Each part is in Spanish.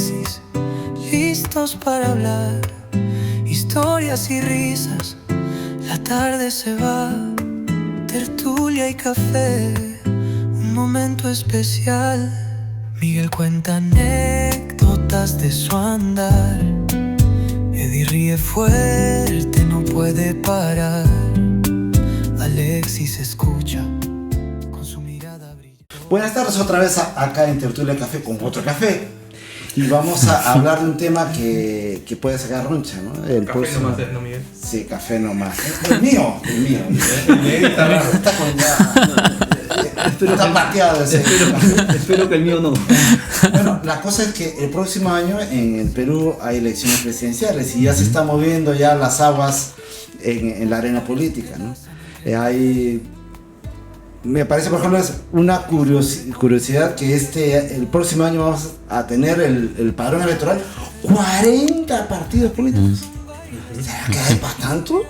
Alexis, listos para hablar, historias y risas. La tarde se va, tertulia y café, un momento especial. Miguel cuenta anécdotas de su andar, Eddie ríe fuerte, no puede parar. Alexis escucha, con su mirada brilla. Buenas tardes otra vez acá en Tertulia Café con otro café. Y vamos a hablar de un tema que puede sacar roncha, ¿no? El café nomás es, ¿no, Miguel? Sí, café nomás. El mío. Está con ya... Está pateado ese. Espero que el mío no. Bueno, la cosa es que el próximo año en el Perú hay elecciones presidenciales y ya se están moviendo ya las aguas en la arena política, ¿no? Me parece, por ejemplo, es una curiosidad que el próximo año vamos a tener el padrón electoral 40 partidos políticos. ¿Será que hay para tanto?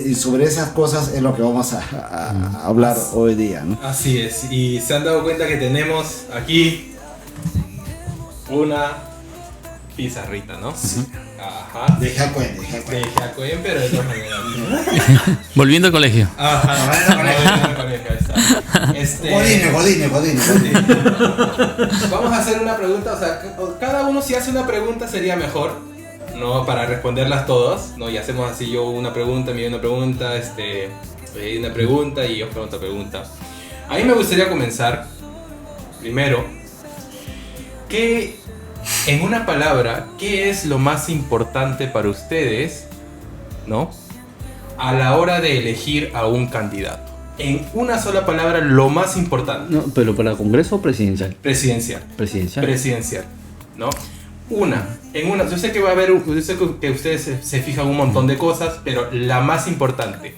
Y sobre esas cosas es lo que vamos a hablar hoy día, ¿no? Así es, y se han dado cuenta que tenemos aquí una pizarrita, ¿no? Sí. Ajá. De Jacuen, pero de todas maneras. Volviendo al colegio. Ajá, volviendo al colegio, ahí está. Godine. Vamos a hacer una pregunta, o sea, cada uno si hace una pregunta sería mejor, ¿no? Para responderlas todas, ¿no? Y hacemos así, yo una pregunta, Miguel una pregunta, una pregunta y yo otra pregunta. A mí me gustaría comenzar, primero, en una palabra, ¿qué es lo más importante para ustedes, ¿no? A la hora de elegir a un candidato? En una sola palabra, lo más importante. No, pero para Congreso o presidencial. Presidencial, ¿no? Yo sé que va a haber, yo sé que ustedes se fijan un montón de cosas, pero la más importante,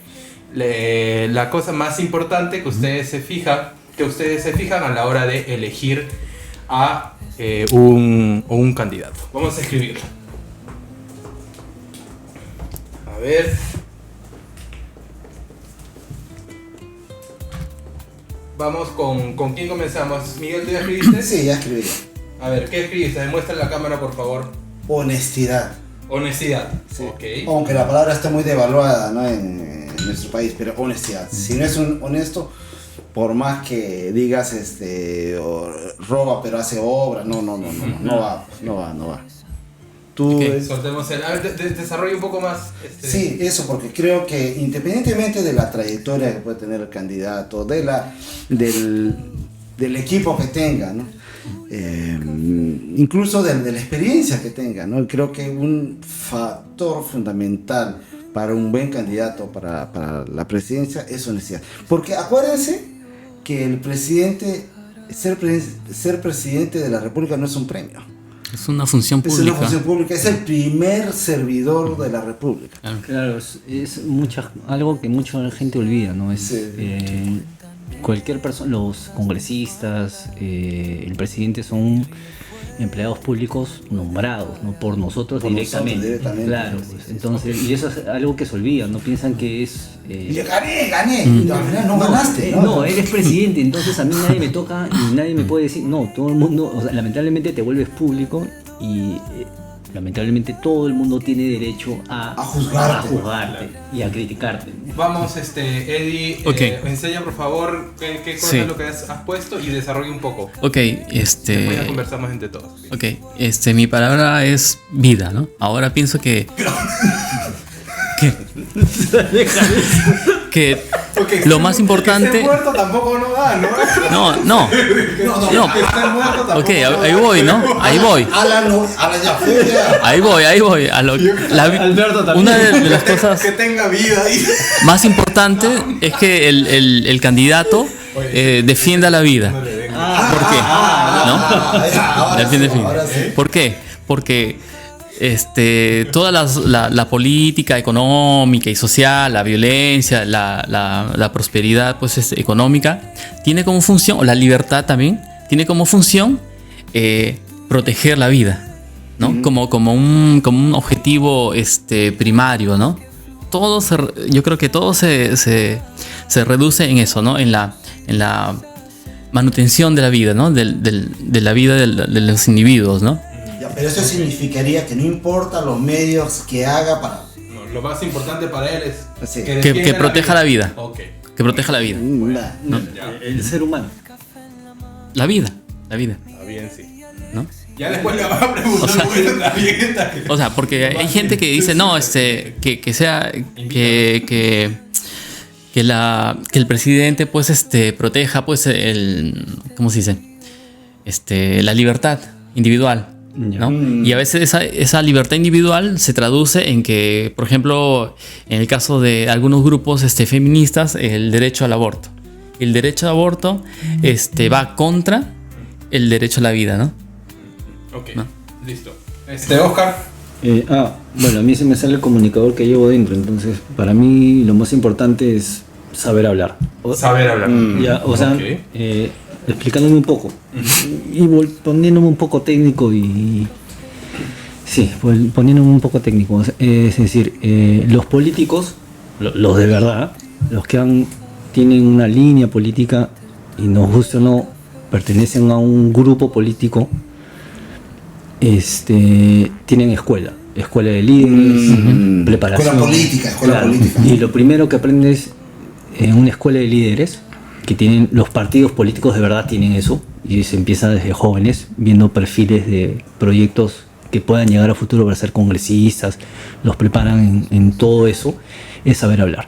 la cosa más importante que ustedes se fijan a la hora de elegir a un candidato. Vamos a escribirlo. A ver. Vamos con quién comenzamos. Miguel, ¿tú ya escribiste? Sí, ya escribí. A ver, ¿qué escribiste? Demuestra en la cámara, por favor. Honestidad. Honestidad. Sí. Ok. Aunque la palabra está muy devaluada, ¿no? en nuestro país, pero honestidad. Si no es un honesto, por más que digas roba pero hace obra, no va. Tú Soltemos el... A ver, desarrolla un poco más. Sí, eso, porque creo que independientemente de la trayectoria que puede tener el candidato, del equipo que tenga, ¿no? Incluso de la experiencia que tenga, ¿no? Creo que un factor fundamental para un buen candidato para la presidencia es honestidad. Porque acuérdense que el presidente, ser presidente de la República no es un premio. Es una función pública. Es una función pública, es el primer servidor de la República. Claro, es algo que mucha gente olvida, ¿no? Cualquier persona, los congresistas, el presidente son empleados públicos nombrados, ¿no? Por nosotros directamente. Claro, pues, entonces, y eso es algo que se olvida, no piensan que es... Y gané, al final no ganaste, ¿no? No, eres presidente, entonces a mí nadie me toca y nadie me puede decir, no, todo el mundo, o sea, lamentablemente te vuelves público y lamentablemente todo el mundo tiene derecho a juzgarte y a criticarte, ¿no? Vamos, Eddie, okay. Enseña por favor qué cosa es lo que has puesto y desarrolla un poco. Ok, Después ya conversamos entre todos. Ok, mi palabra es vida, ¿no? Ahora pienso que lo más importante... Que esté muerto tampoco no da, ¿no? No. Que esté muerto tampoco Ok, ahí voy, ¿no? Ahí voy. Ahí voy. Una de las cosas que tenga vida ahí. más importantes es que el candidato defienda la vida. ¿Por qué? ¿No? Defiende. ¿Por qué? Porque toda la política económica y social, la violencia, la prosperidad pues económica tiene como función, o la libertad también tiene como función proteger la vida, ¿no? Como un objetivo primario, ¿no? Yo creo que todo se reduce en eso, ¿no? En la manutención de la vida, ¿no? De la vida de los individuos, ¿no? Pero eso significaría que no importa los medios que haga para... No, lo más importante para él es Sí. Que proteja la vida. Ok. Que proteja la vida. El ser humano. La vida. La vida. Está bien, sí. ¿No? Ya después le vas a preguntar, O sea, pues, está bien, está bien. O sea, porque hay gente que dice, no, que sea, que el presidente, pues, proteja, pues, ¿cómo se dice? La libertad individual, ¿no? Y a veces esa libertad individual se traduce en que, por ejemplo, en el caso de algunos grupos, feministas, el derecho al aborto. El derecho al aborto, va contra el derecho a la vida, ¿no? Ok, ¿No? listo. Oscar. Bueno, a mí se me sale el comunicador que llevo dentro, entonces para mí lo más importante es saber hablar. Saber hablar. O sea, Ok. explicándome un poco y poniéndome un poco técnico y... Sí, pues, poniéndome un poco técnico. Es decir, los políticos, los de verdad, los que tienen una línea política y nos guste o no, pertenecen a un grupo político, tienen escuela de líderes, preparación. Escuela política. Y lo primero que aprendes en una escuela de líderes, que tienen los partidos políticos de verdad tienen eso, y se empieza desde jóvenes, viendo perfiles de proyectos que puedan llegar a futuro para ser congresistas, los preparan en todo eso, es saber hablar.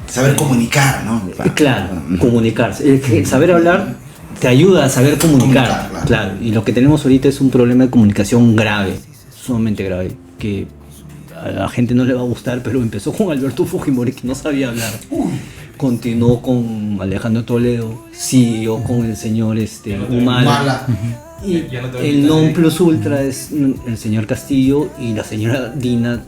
Saber comunicar, ¿no? Claro, comunicarse. Saber hablar te ayuda a saber comunicar. Claro. Y lo que tenemos ahorita es un problema de comunicación grave, sumamente grave, que a la gente no le va a gustar, pero empezó con Alberto Fujimori, que no sabía hablar. Continuó con Alejandro Toledo, siguió con el señor Humala. Y Ya no te voy a el quitar non plus ultra es el señor Castillo, y la señora Dina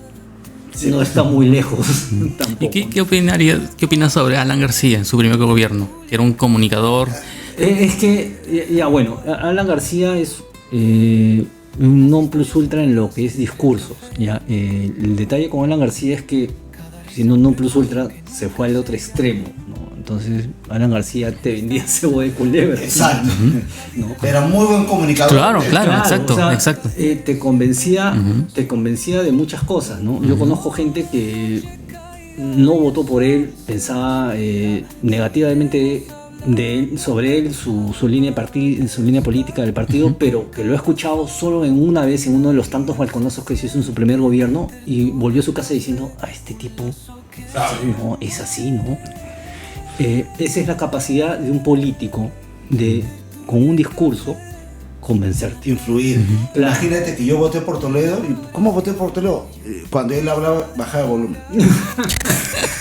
no está muy lejos tampoco. ¿Y qué opinas sobre Alan García en su primer gobierno? Que era un comunicador. Es que, ya bueno, Alan García es un non plus ultra en lo que es discursos. ¿Ya? El detalle con Alan García es que, siendo un non plus ultra, se fue al otro extremo, ¿no? Entonces, Alan García te vendía cebo de culebra. Exacto. ¿no? Pero muy buen comunicador. Claro, exacto, o sea, exacto. Te convencía de muchas cosas, ¿no? Yo conozco gente que no votó por él, pensaba negativamente sobre él, su línea política del partido, pero que lo he escuchado solo en una vez en uno de los tantos balconazos que se hizo en su primer gobierno, y volvió a su casa diciendo, este tipo no es así, ¿no? Esa es la capacidad de un político de, con un discurso, convencerte. Influir. Imagínate que yo voté por Toledo. ¿Y cómo voté por Toledo? Cuando él hablaba, bajaba el volumen.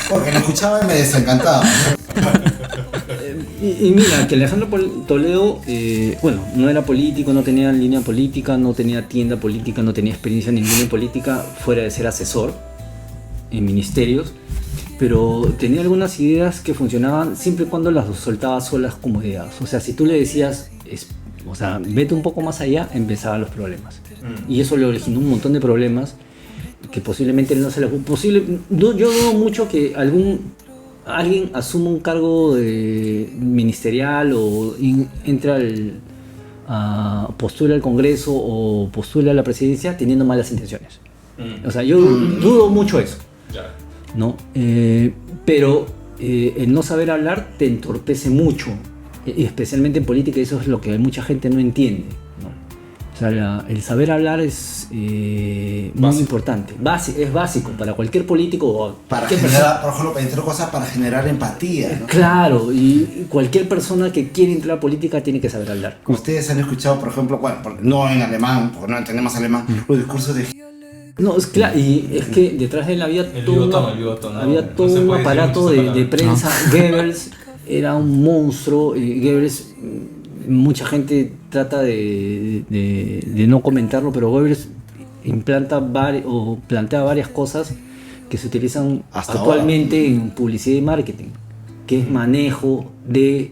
Porque me escuchaba y me desencantaba. Y mira, que Alejandro Toledo, bueno, no era político, no tenía línea política, no tenía tienda política, no tenía experiencia ninguna en política, fuera de ser asesor en ministerios, pero tenía algunas ideas que funcionaban siempre y cuando las soltaba solas como ideas. O sea, si tú le decías, vete un poco más allá, empezaban los problemas. Y eso le originó un montón de problemas que posiblemente él no se le... Yo dudo mucho que alguien asuma un cargo ministerial o entra a postula al Congreso o postula a la presidencia teniendo malas intenciones. O sea, yo dudo mucho eso, ¿no? Pero el no saber hablar te entorpece mucho, especialmente en política, y eso es lo que mucha gente no entiende, ¿no? O sea, el saber hablar es muy importante, es básico para cualquier político o Para cualquier generar, por ejemplo, entre otras cosas, para generar empatía, ¿no? Claro, y cualquier persona que quiere entrar a política tiene que saber hablar. Ustedes han escuchado, por ejemplo, no en alemán, porque no entendemos alemán, los discursos de... No, es claro, y es que detrás de él había El todo bigotón, había todo no se un puede decir aparato muchas de palabras. prensa. Goebbels era un monstruo. Goebbels, mucha gente trata de no comentarlo, pero Goebbels plantea varias cosas que se utilizan Hasta actualmente en publicidad y marketing, que es manejo de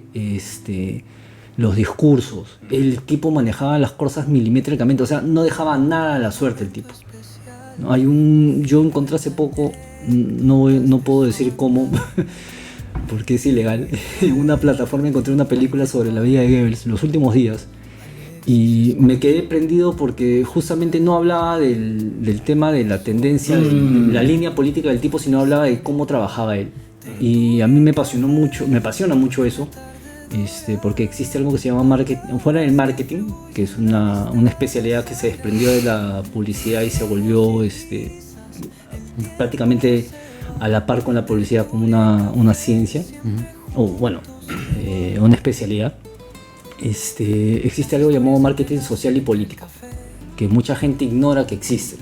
los discursos. El tipo manejaba las cosas milimétricamente, o sea, no dejaba nada a la suerte el tipo. No, yo encontré hace poco, no puedo decir cómo, porque es ilegal, en una plataforma encontré una película sobre la vida de Goebbels, los últimos días, Y me quedé prendido porque justamente no hablaba del tema de la tendencia, de la línea política del tipo, sino hablaba de cómo trabajaba él. Y a mí me apasiona mucho eso, porque existe algo que se llama marketing, fuera del marketing, que es una especialidad que se desprendió de la publicidad y se volvió prácticamente a la par con la publicidad como una ciencia, o bueno, una especialidad. Existe algo llamado marketing social y político, que mucha gente ignora que existe.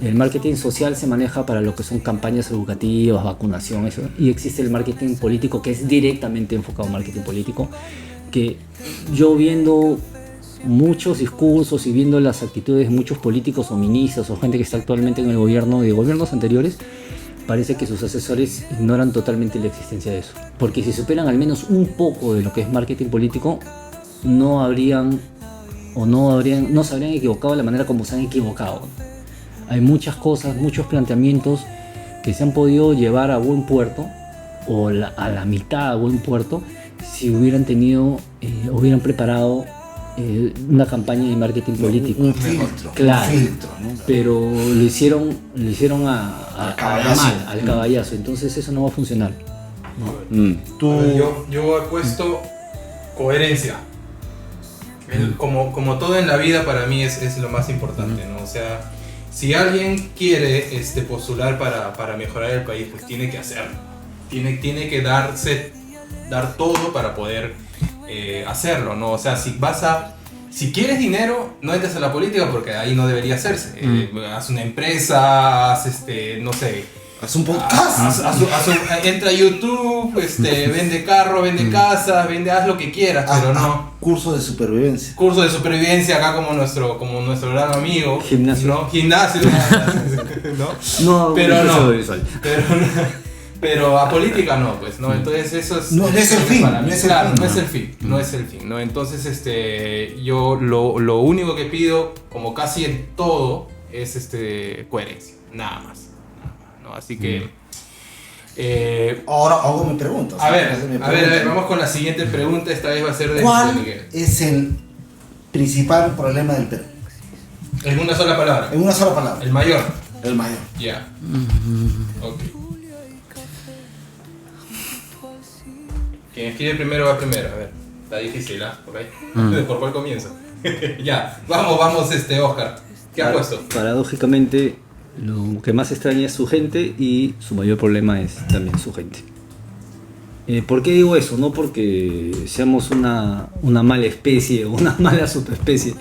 El marketing social se maneja para lo que son campañas educativas, vacunación, eso, y existe el marketing político, que es directamente enfocado en marketing político, que yo viendo muchos discursos y viendo las actitudes de muchos políticos o ministros o gente que está actualmente en el gobierno, de gobiernos anteriores, parece que sus asesores ignoran totalmente la existencia de eso. Porque si superan al menos un poco de lo que es marketing político, no se habrían equivocado de la manera como se han equivocado. Hay muchas cosas, muchos planteamientos que se han podido llevar a buen puerto, o a la mitad a buen puerto, si hubieran preparado una campaña de marketing político. Un filtro. Claro, un filtro, ¿no? pero lo hicieron al caballazo. Entonces eso no va a funcionar. Tú... A ver, yo he puesto coherencia. Como todo en la vida, para mí es lo más importante, ¿no? O sea, si alguien quiere postular para mejorar el país, pues tiene que hacerlo. Tiene que dar todo para poder hacerlo, ¿no? O sea, si quieres dinero, no entres a la política, porque ahí no debería hacerse. Haz una empresa, no sé. Haz un podcast. Entra a YouTube, vende carro, vende casa, haz lo que quieras, pero no. Curso de supervivencia. Curso de supervivencia acá como nuestro gran amigo. Gimnasio. ¿No? Gimnasio. No, pero a política no, pues, ¿no? Entonces eso es... No es el fin. No es el fin, ¿no? Entonces, yo lo único que pido, como casi en todo, es coherencia. Nada más, ¿no? Así que... Ahora hago mi pregunta. A ver, vamos con la siguiente pregunta. Esta vez va a ser de Miguel. Es el principal problema del Perú? En una sola palabra. En una sola palabra. El mayor. El mayor. Ya. Ok. Quien escribe primero va primero. A ver, está difícil, ¿ah? ¿Okay? ¿Por cuál comienzo? Ya, vamos, Oscar. ¿Qué has puesto? Paradójicamente, lo que más extraña es su gente y su mayor problema es también su gente. ¿Por qué digo eso? No porque seamos una mala especie o una mala subespecie,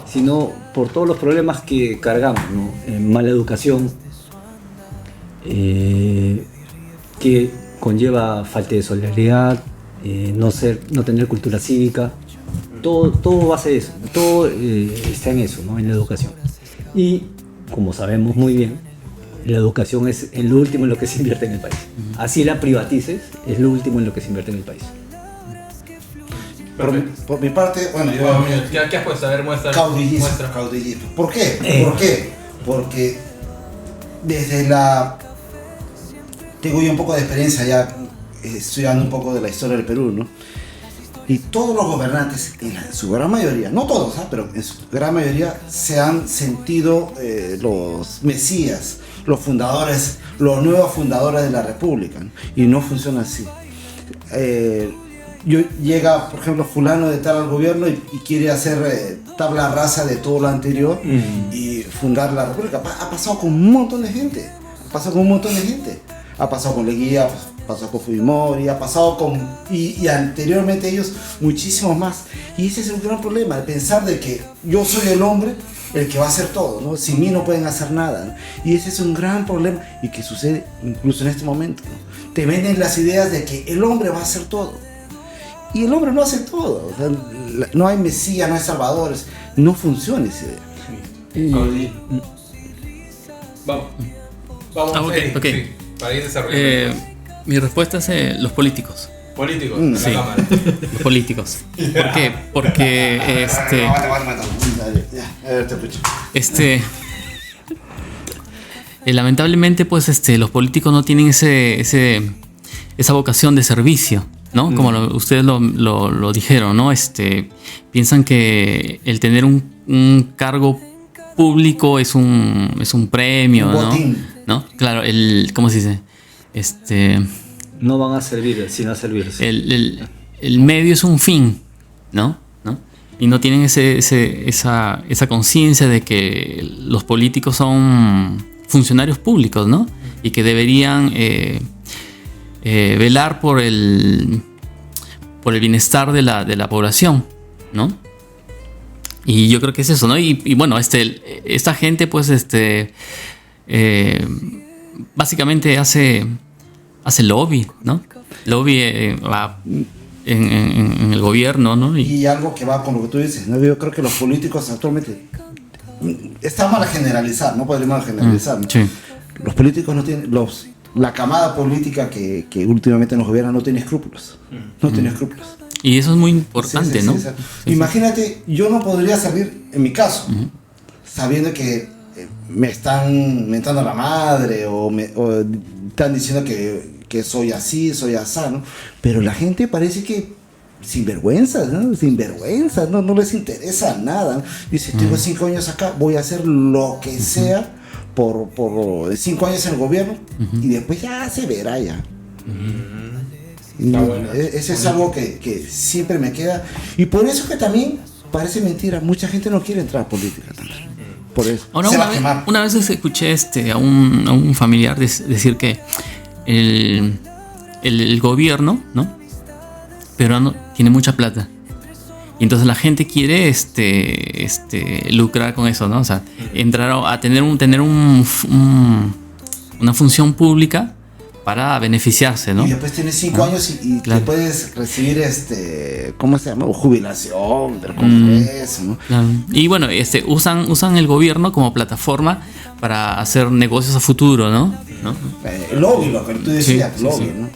sino por todos los problemas que cargamos, ¿no? Mala educación, que conlleva falta de solidaridad, no tener cultura cívica, todo base de eso, todo está en eso, ¿no? En la educación. Y como sabemos muy bien, la educación es lo último en lo que se invierte en el país. Así la privatices, es lo último en lo que se invierte en el país. Por mi parte, bueno, ¿Qué has puesto? A ver, muestra. Caudillismo. ¿Por qué? ¿Por qué? Porque tengo yo un poco de experiencia ya estudiando un poco de la historia del Perú, ¿no? Y todos los gobernantes, en su gran mayoría, no todos, pero en su gran mayoría, se han sentido los mesías, los fundadores, los nuevos fundadores de la república, ¿no? Y no funciona así. Llega, por ejemplo, fulano de tal al gobierno y quiere hacer tabla rasa de todo lo anterior y fundar la república. Ha pasado con un montón de gente. Ha pasado con Leguía, pasó con Fujimori, ha pasado con... Y anteriormente ellos muchísimos más. Y ese es el gran problema, de pensar de que yo soy el hombre el que va a hacer todo, ¿no? Sin mí no pueden hacer nada, ¿no? Y ese es un gran problema y que sucede incluso en este momento, ¿no? Te venden las ideas de que el hombre va a hacer todo. Y el hombre no hace todo. O sea, no hay mesías, no hay salvadores. No funciona esa idea. Vamos. Ok. Sí, para ir desarrollando. Mi respuesta es los políticos. Políticos, Sí, la cámara. los políticos. ¿Por qué? Porque lamentablemente pues los políticos no tienen esa vocación de servicio, ¿no? Como ustedes lo dijeron, ¿no? Piensan que el tener un cargo público es un premio, Un botín. ¿no? Claro, ¿cómo se dice? No van a servir, sino a servirse. El medio es un fin, ¿no? Y no tienen esa conciencia de que los políticos son funcionarios públicos, ¿no? Y que deberían velar por el bienestar de la población, ¿no? Y yo creo que es eso, ¿no? Y bueno, esta gente, pues, básicamente hace lobby, ¿no? Lobby en el gobierno, ¿no? Y algo que va con lo que tú dices, ¿no? Yo creo que los políticos actualmente está mal a generalizar, no podríamos generalizar, ¿no? Sí. Los políticos no tienen, la camada política que últimamente nos gobierna no tiene escrúpulos, no tiene escrúpulos. Y eso es muy importante, Sí, ¿no? sí. Imagínate, yo no podría salir, en mi caso, sabiendo que me están mentando a la madre o están diciendo que soy así, soy asá, ¿no? Pero la gente parece que sinvergüenzas, ¿no? Sinvergüenzas, no les interesa nada, ¿no? Dice, tengo 5 años acá, voy a hacer lo que sea por 5 años en el gobierno y después ya se verá ya. No, bueno. Ese es algo que siempre me queda. Y por eso que también parece mentira, mucha gente no quiere entrar a política también. Por eso. Ahora, se va a quemar. una vez escuché a un familiar decir que el gobierno, ¿no? peruano tiene mucha plata. Y entonces la gente quiere lucrar con eso, ¿no? O sea, entrar a tener una función pública para beneficiarse, ¿no? Y después tienes 5 años y claro. te puedes recibir ¿cómo se llama? Jubilación del Congreso, ¿no? Claro. Y bueno, usan el gobierno como plataforma para hacer negocios a futuro, ¿no? Lobby, lo que tú decías, sí, lobby, sí. ¿no?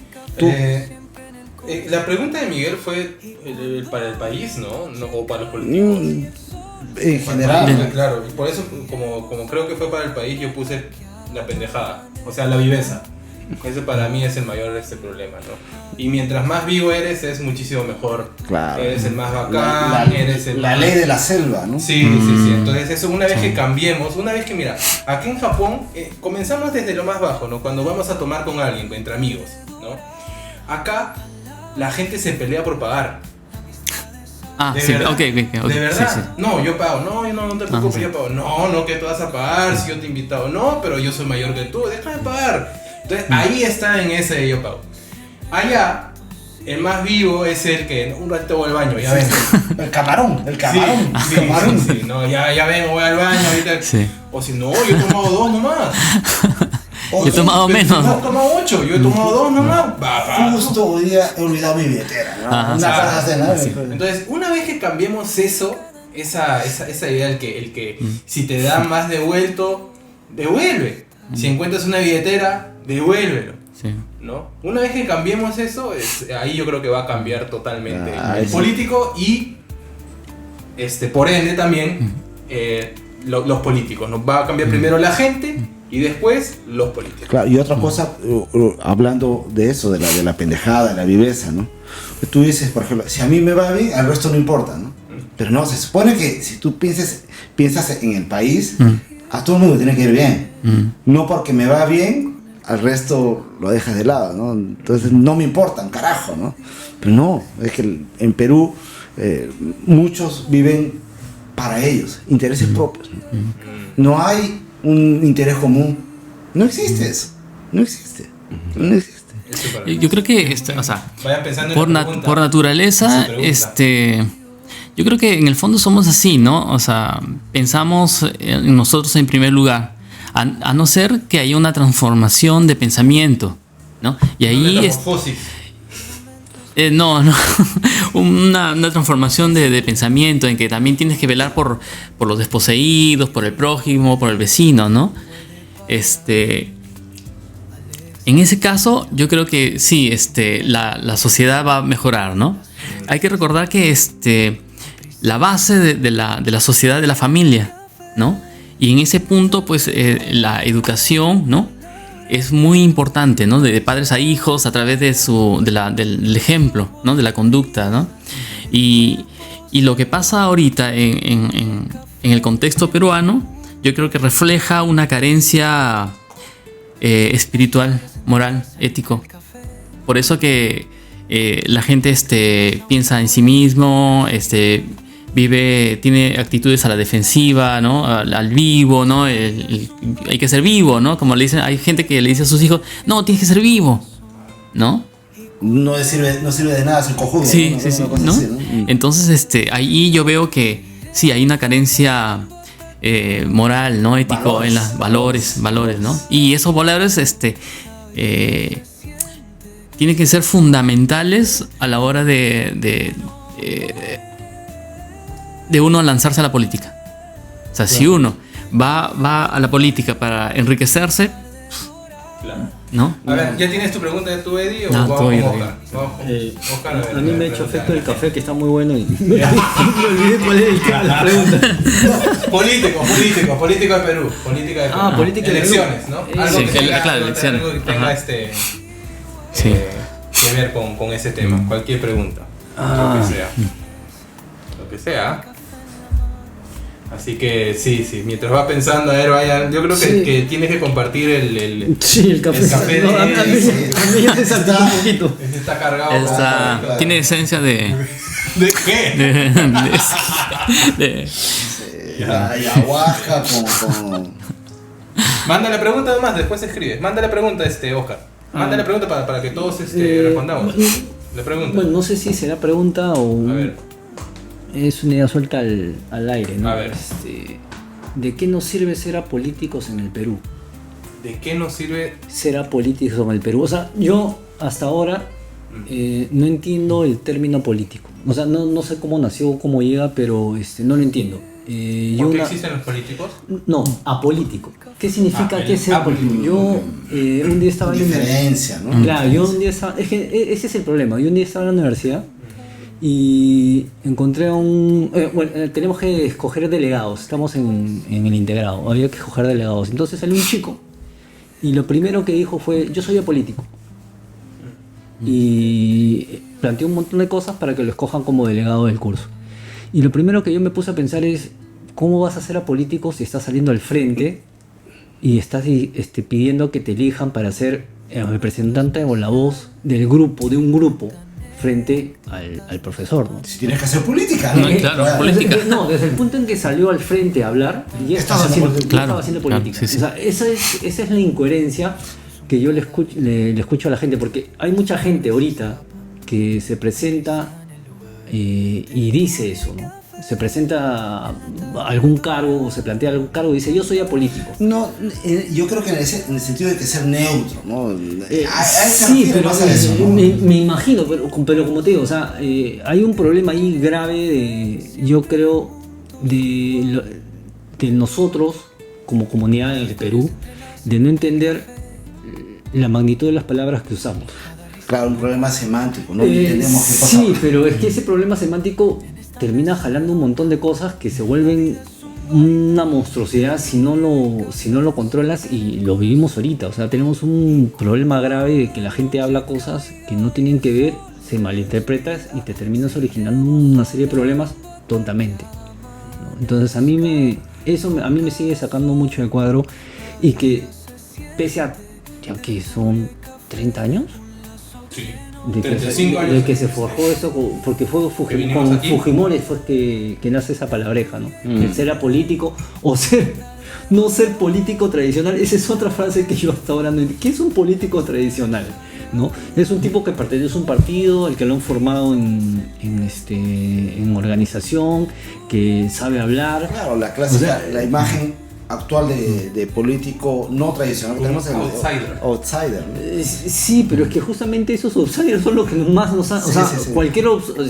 La pregunta de Miguel fue para el país, ¿no? O para los políticos. En general. Claro, y por eso, como creo que fue para el país, yo puse la pendejada, o sea, la viveza. Ese para mí es el mayor problema, ¿no? Y mientras más vivo eres, es muchísimo mejor. Claro. Eres el más bacán, eres el la más... ley de la selva, ¿no? Sí. Entonces eso, una vez que cambiemos, una vez que, mira, aquí en Japón comenzamos desde lo más bajo, ¿no? Cuando vamos a tomar con alguien, entre amigos, ¿no? Acá la gente se pelea por pagar. Ah, ¿De sí, verdad? ok. ¿De verdad? Sí. No, yo pago. No, te preocupes, sí. yo pago. No, que tú vas a pagar si yo te he invitado. No, pero yo soy mayor que tú, déjame pagar. Entonces ahí está en ese yo pago. Allá, el más vivo es el que un ratito voy al baño, ya ven. El camarón. Sí, no, ya ven, voy al baño ahorita. Sí. O si no, yo he tomado 2 nomás. Yo he tomado menos. No, he tomado 8, yo he tomado 2 nomás. Justo hoy día he olvidado mi billetera, ¿no? Ajá, Una cosa así, ¿no? sí. Entonces, una vez que cambiemos eso, esa idea el que si te dan más devuelto, devuelve. Si encuentras una billetera, devuélvelo. Sí. ¿No? Una vez que cambiemos eso, ahí yo creo que va a cambiar totalmente el sí. político y por ende también los políticos. ¿No? Va a cambiar primero la gente y después los políticos. Claro, y otra cosa, hablando de eso, de la pendejada, de la viveza, ¿no? Tú dices, por ejemplo, si a mí me va bien, al resto no importa, ¿no? Pero no, se supone que si tú piensas en el país, a todo el mundo tiene que ir bien. No porque me va bien, al resto lo dejas de lado, ¿no? Entonces no me importa un carajo, ¿no? Pero no, es que en Perú muchos viven para ellos, intereses propios, ¿no? No hay un interés común. No existe eso. No existe. Yo creo que Vayan pensando por en la pregunta. por naturaleza, yo creo que en el fondo somos así, ¿no? O sea, pensamos en nosotros en primer lugar, a no ser que haya una transformación de pensamiento, ¿no? Y ahí Metamorfosis. no, una transformación de pensamiento en que también tienes que velar por los desposeídos, por el prójimo, por el vecino, ¿no? En ese caso, yo creo que sí, la sociedad va a mejorar, ¿no? Hay que recordar que la base de la sociedad es de la familia, ¿no? Y en ese punto, pues, la educación, ¿no? es muy importante, ¿no? De padres a hijos a través de del ejemplo, ¿no? De la conducta, ¿no? Y lo que pasa ahorita en el contexto peruano, yo creo que refleja una carencia espiritual, moral, ético. Por eso que la gente piensa en sí mismo, tiene actitudes a la defensiva, ¿no? Al vivo, ¿no? Hay que ser vivo, ¿no? Como le dicen, hay gente que le dice a sus hijos, no, tienes que ser vivo, ¿no? No sirve de nada ser cojudo. Sí, ¿no? sí, sí, Una ¿no? cosa así, ¿no? Entonces, ahí yo veo que sí, hay una carencia moral, ¿no? Ético, Valores. en los valores, ¿no? Y esos valores, tienen que ser fundamentales a la hora de uno lanzarse a la política. O sea, si uno va a la política para enriquecerse, Claro. ¿no? A ver, ¿ya tienes tu pregunta de tu Eddie o No, vamos estoy con bien. Oscar? Vamos con Oscar, A mí me ha hecho efecto el café, que está muy bueno, y me Ya. olvidé cuál es el tema de la pregunta. Político de Perú. Política de Perú. Ah, política de Perú. Elecciones, ¿no? Algo Sí, que tenga, claro, elecciones. algo que tenga Ajá. Sí. que ver con ese tema. Cualquier pregunta. Lo que sea. Lo que sea. Así que sí, mientras va pensando, a ver, vaya, yo creo Sí. que tienes que compartir el Sí, el café. El café No, a de- mí ya me saltó un poquito. ese está cargado. Está, tiene esencia de ¿De qué? Ayahuasca con... Manda la pregunta nomás, después escribes. Manda la pregunta, Oscar. Manda la pregunta para que todos respondamos. La pregunta. Bueno, no sé si será pregunta o A ver. es una idea suelta al aire, ¿no? A ver. ¿De qué nos sirve ser apolíticos en el Perú? ¿De qué nos sirve? Ser apolíticos en el Perú. O sea, yo hasta ahora no entiendo el término político. O sea, no sé cómo nació, cómo llega, pero no lo entiendo. ¿Por qué existen los políticos? No, apolítico. ¿Qué significa el que ser apolítico? Yo un día estaba en la Diferencia, ¿no? Claro, yo un día estaba. Es que ese es el problema. Yo un día estaba en la universidad y encontré tenemos que escoger delegados. Estamos en el integrado. Había que escoger delegados. Entonces salió un chico y lo primero que dijo fue: yo soy apolítico. Y planteó un montón de cosas para que lo escojan como delegado del curso. Y lo primero que yo me puse a pensar es: ¿cómo vas a ser apolítico si estás saliendo al frente y estás pidiendo que te elijan para ser el representante o la voz del grupo, de un grupo, frente al profesor, ¿no? Si tienes que hacer política, No, claro, política. Desde el punto en que salió al frente a hablar, ya Está estaba haciendo haciendo, política. ya estaba haciendo Claro, política. sí, sí. O sea, esa es la incoherencia que yo le escucho a la gente, porque hay mucha gente ahorita que se presenta y dice eso, ¿no? Se presenta a algún cargo o se plantea algún cargo y dice: yo soy apolítico. No, yo creo que en el sentido de que ser neutro, ¿no? Sí, pero pasa eso, ¿no? me imagino, pero como te digo, o sea, hay un problema ahí grave yo creo, de nosotros como comunidad del Perú, de no entender la magnitud de las palabras que usamos. Claro, un problema semántico, ¿no? Entendemos qué pasa. Sí, pero es que ese problema semántico termina jalando un montón de cosas que se vuelven una monstruosidad si no lo controlas, y lo vivimos ahorita. O sea, tenemos un problema grave de que la gente habla cosas que no tienen que ver, se malinterpretas y te terminas originando una serie de problemas tontamente, ¿no? Entonces a mí me sigue sacando mucho de cuadro, y que pese a ya que son 30 años Sí. de 35 años. de que se forjó eso, porque fue Que vinimos con aquí. Fujimori fue que nace esa palabreja, ¿no? El ser apolítico o no ser político tradicional. Esa es otra frase que yo hasta ahora no entiendo. ¿Qué es un político tradicional? ¿No? Es un tipo que pertenece a un partido, el que lo han formado en organización, que sabe hablar. Claro, la clásica, O sea, la imagen actual de político no tradicional. Tenemos el outsider, ¿no? Sí, pero es que justamente esos outsiders son los que más nos han... Sí, o sea, sí,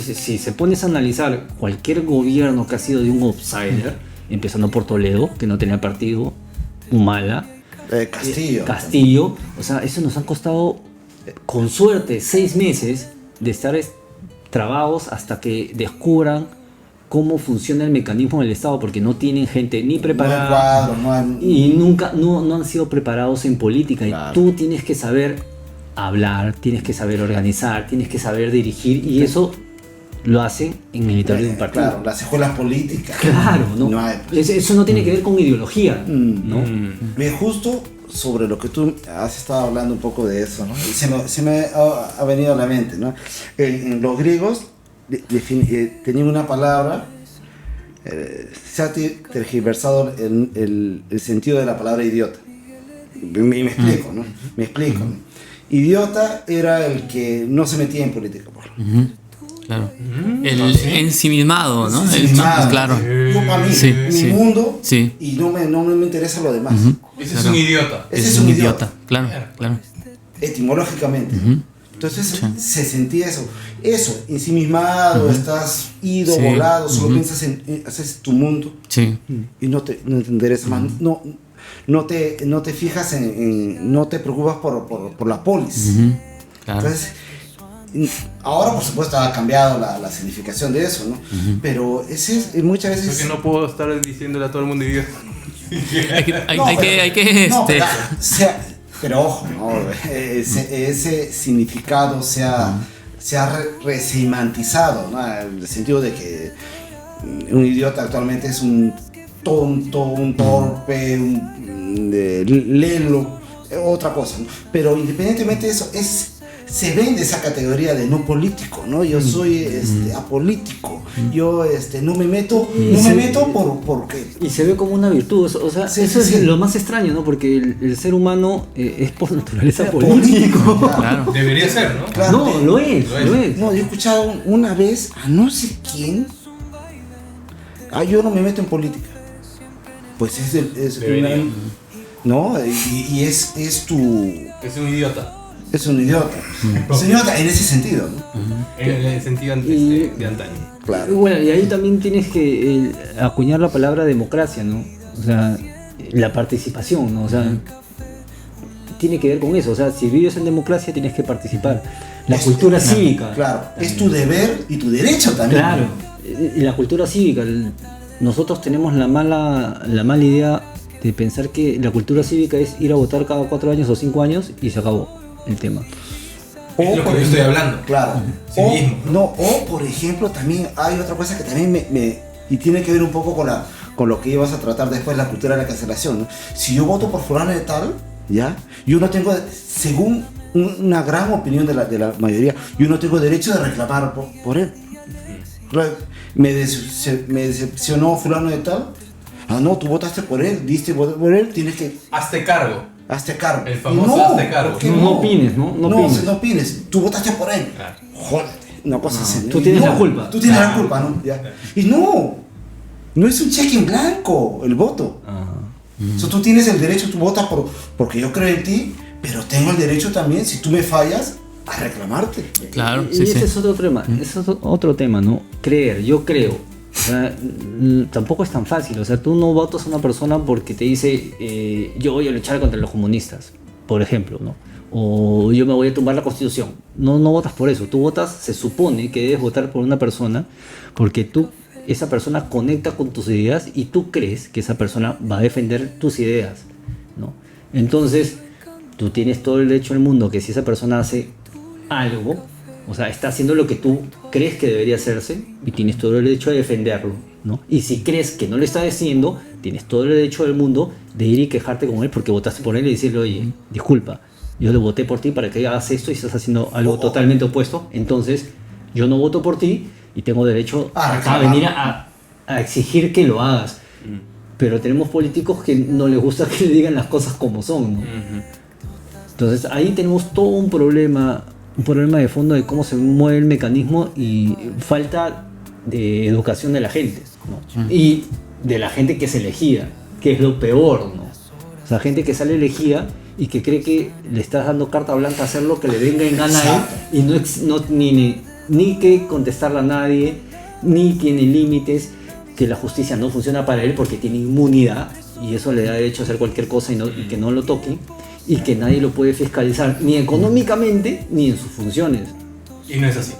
sí. si se pones a analizar cualquier gobierno que ha sido de un outsider, empezando por Toledo, que no tenía partido, Humala, Castillo. o sea, eso nos han costado, con suerte, 6 meses de estar trabados hasta que descubran cómo funciona el mecanismo del Estado, porque no tienen gente ni preparada, No hay cuadros, no hay... y nunca no han sido preparados en política. Claro. Y tú tienes que saber hablar, tienes que saber organizar, tienes que saber dirigir, y eso lo hacen en militares de un partido. Claro, las escuelas políticas. Claro, ¿no? No hay. Eso no tiene que ver con ideología, ¿no? Bien, justo sobre lo que tú has estado hablando un poco de eso, ¿no? Y se me ha venido a la mente, ¿no? En los griegos tenían una palabra, se ha tergiversado el sentido de la palabra idiota. Me explico, ¿no? Me explico, ¿no? Idiota era el que no se metía en política, por ejemplo. Claro. El ensimismado, ¿no? Ensimismado. Claro. Yo para mí, Sí, mi sí. mundo, Sí. y no me interesa lo demás. Ese es un idiota. Ese es un idiota. Claro, claro. Etimológicamente. Entonces se sentía eso, ensimismado, estás ido, Sí. volado, solo piensas haces tu mundo Sí. y no te interesa más. No te fijas no te preocupas por la polis. Claro. Entonces, ahora por supuesto ha cambiado la significación de eso, ¿no? Pero muchas veces... Porque no puedo estar diciéndole a todo el mundo idiota. Hay que pero ojo, ¿no? Ese significado se ha resemantizado, ¿no? En el sentido de que un idiota actualmente es un tonto, un torpe, un lelo, otra cosa, ¿no? Pero independientemente de eso, se vende esa categoría de no político, ¿no? Yo soy apolítico, yo no me meto porque... Y se ve como una virtud, o sea, Sí, eso sí, es sí. lo más extraño, ¿no? Porque el ser humano es por naturaleza político. Claro. Debería ser, ¿no? Claro. No, lo es. No, yo he escuchado una vez a no sé quién, yo no me meto en política. Pues Debería. ¿no? Y es tu... Es un idiota. Es un idiota. Es un idiota en ese sentido, ¿no? En el sentido Y- de antaño. Claro. Bueno, y ahí también tienes que acuñar la palabra democracia, ¿no? O sea, la participación, ¿no? O sea, tiene que ver con eso. O sea, si vives en democracia tienes que participar. La cultura cívica. Claro, es tu deber y tu derecho también. Claro. Y la cultura cívica. Nosotros tenemos la mala idea de pensar que la cultura cívica es ir a votar cada 4 años o 5 años y se acabó el tema. Es lo que yo estoy hablando. Claro. Civismo. O por ejemplo, también hay otra cosa que también y tiene que ver un poco con lo que ibas a tratar después, la cultura de la cancelación, ¿no? Si yo voto por fulano de tal, ¿ya? Yo no tengo, según una gran opinión de la mayoría, yo no tengo derecho de reclamar por él. Me decepcionó fulano de tal. No, tú votaste por él, diste voto por él, tienes que... Hazte cargo. Hazte cargo. El famoso hazte cargo. ¿por qué No opines, ¿no? No opines. No opines. Tú votaste por él. Claro. Jódete. Una cosa así. tú Y tienes la culpa. Tú tienes la culpa, ¿no? Ya. Y no es un cheque en blanco el voto. O sea, tú tienes el derecho, tú votas porque yo creo en ti, pero tengo el derecho también, si tú me fallas, a reclamarte. Claro, Y sí, ese sí. es otro tema, otro tema, ¿no? Creer, yo creo. O sea, tampoco es tan fácil. O sea, tú no votas a una persona porque te dice yo voy a luchar contra los comunistas, por ejemplo, ¿no? O yo me voy a tumbar la Constitución. No votas por eso. Tú votas, se supone que debes votar por una persona porque esa persona conecta con tus ideas y tú crees que esa persona va a defender tus ideas, ¿no? Entonces, tú tienes todo el derecho del mundo que si esa persona hace algo, o sea, está haciendo lo que tú crees que debería hacerse y tienes todo el derecho de defenderlo, ¿no? Y si crees que no lo está haciendo, tienes todo el derecho del mundo de ir y quejarte con él porque votaste por él y decirle, oye, disculpa, yo lo voté por ti para que hagas esto y estás haciendo algo totalmente opuesto, entonces yo no voto por ti y tengo derecho a venir a exigir que lo hagas. Pero tenemos políticos que no les gusta que le digan las cosas como son, ¿no? Entonces ahí tenemos todo un problema de fondo de cómo se mueve el mecanismo y falta de educación de la gente, ¿no? Y de la gente que es elegida, que es lo peor, ¿no? O sea, gente que sale elegida y que cree que le estás dando carta blanca a hacer lo que le venga en gana a él y ni que contestarle a nadie, ni tiene límites, que la justicia no funciona para él porque tiene inmunidad y eso le da derecho a hacer cualquier cosa y que no lo toque, y que nadie lo puede fiscalizar ni económicamente ni en sus funciones. Y no es así.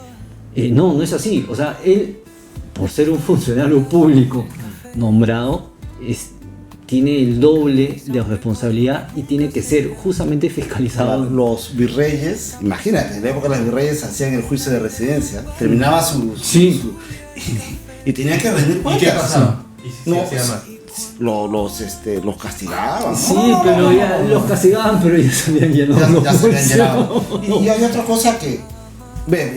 No es así. O sea, él por ser un funcionario público nombrado, tiene el doble de responsabilidad y tiene que ser justamente fiscalizado. Los virreyes, imagínate, en la época los virreyes hacían el juicio de residencia, terminaba y tenían que rendir cuentas. ¿Y qué pasaba? Los castigaban. Sí, pero ya los castigaban, pero ya se habían llenado. Ya se habían llenado. Y hay otra cosa que,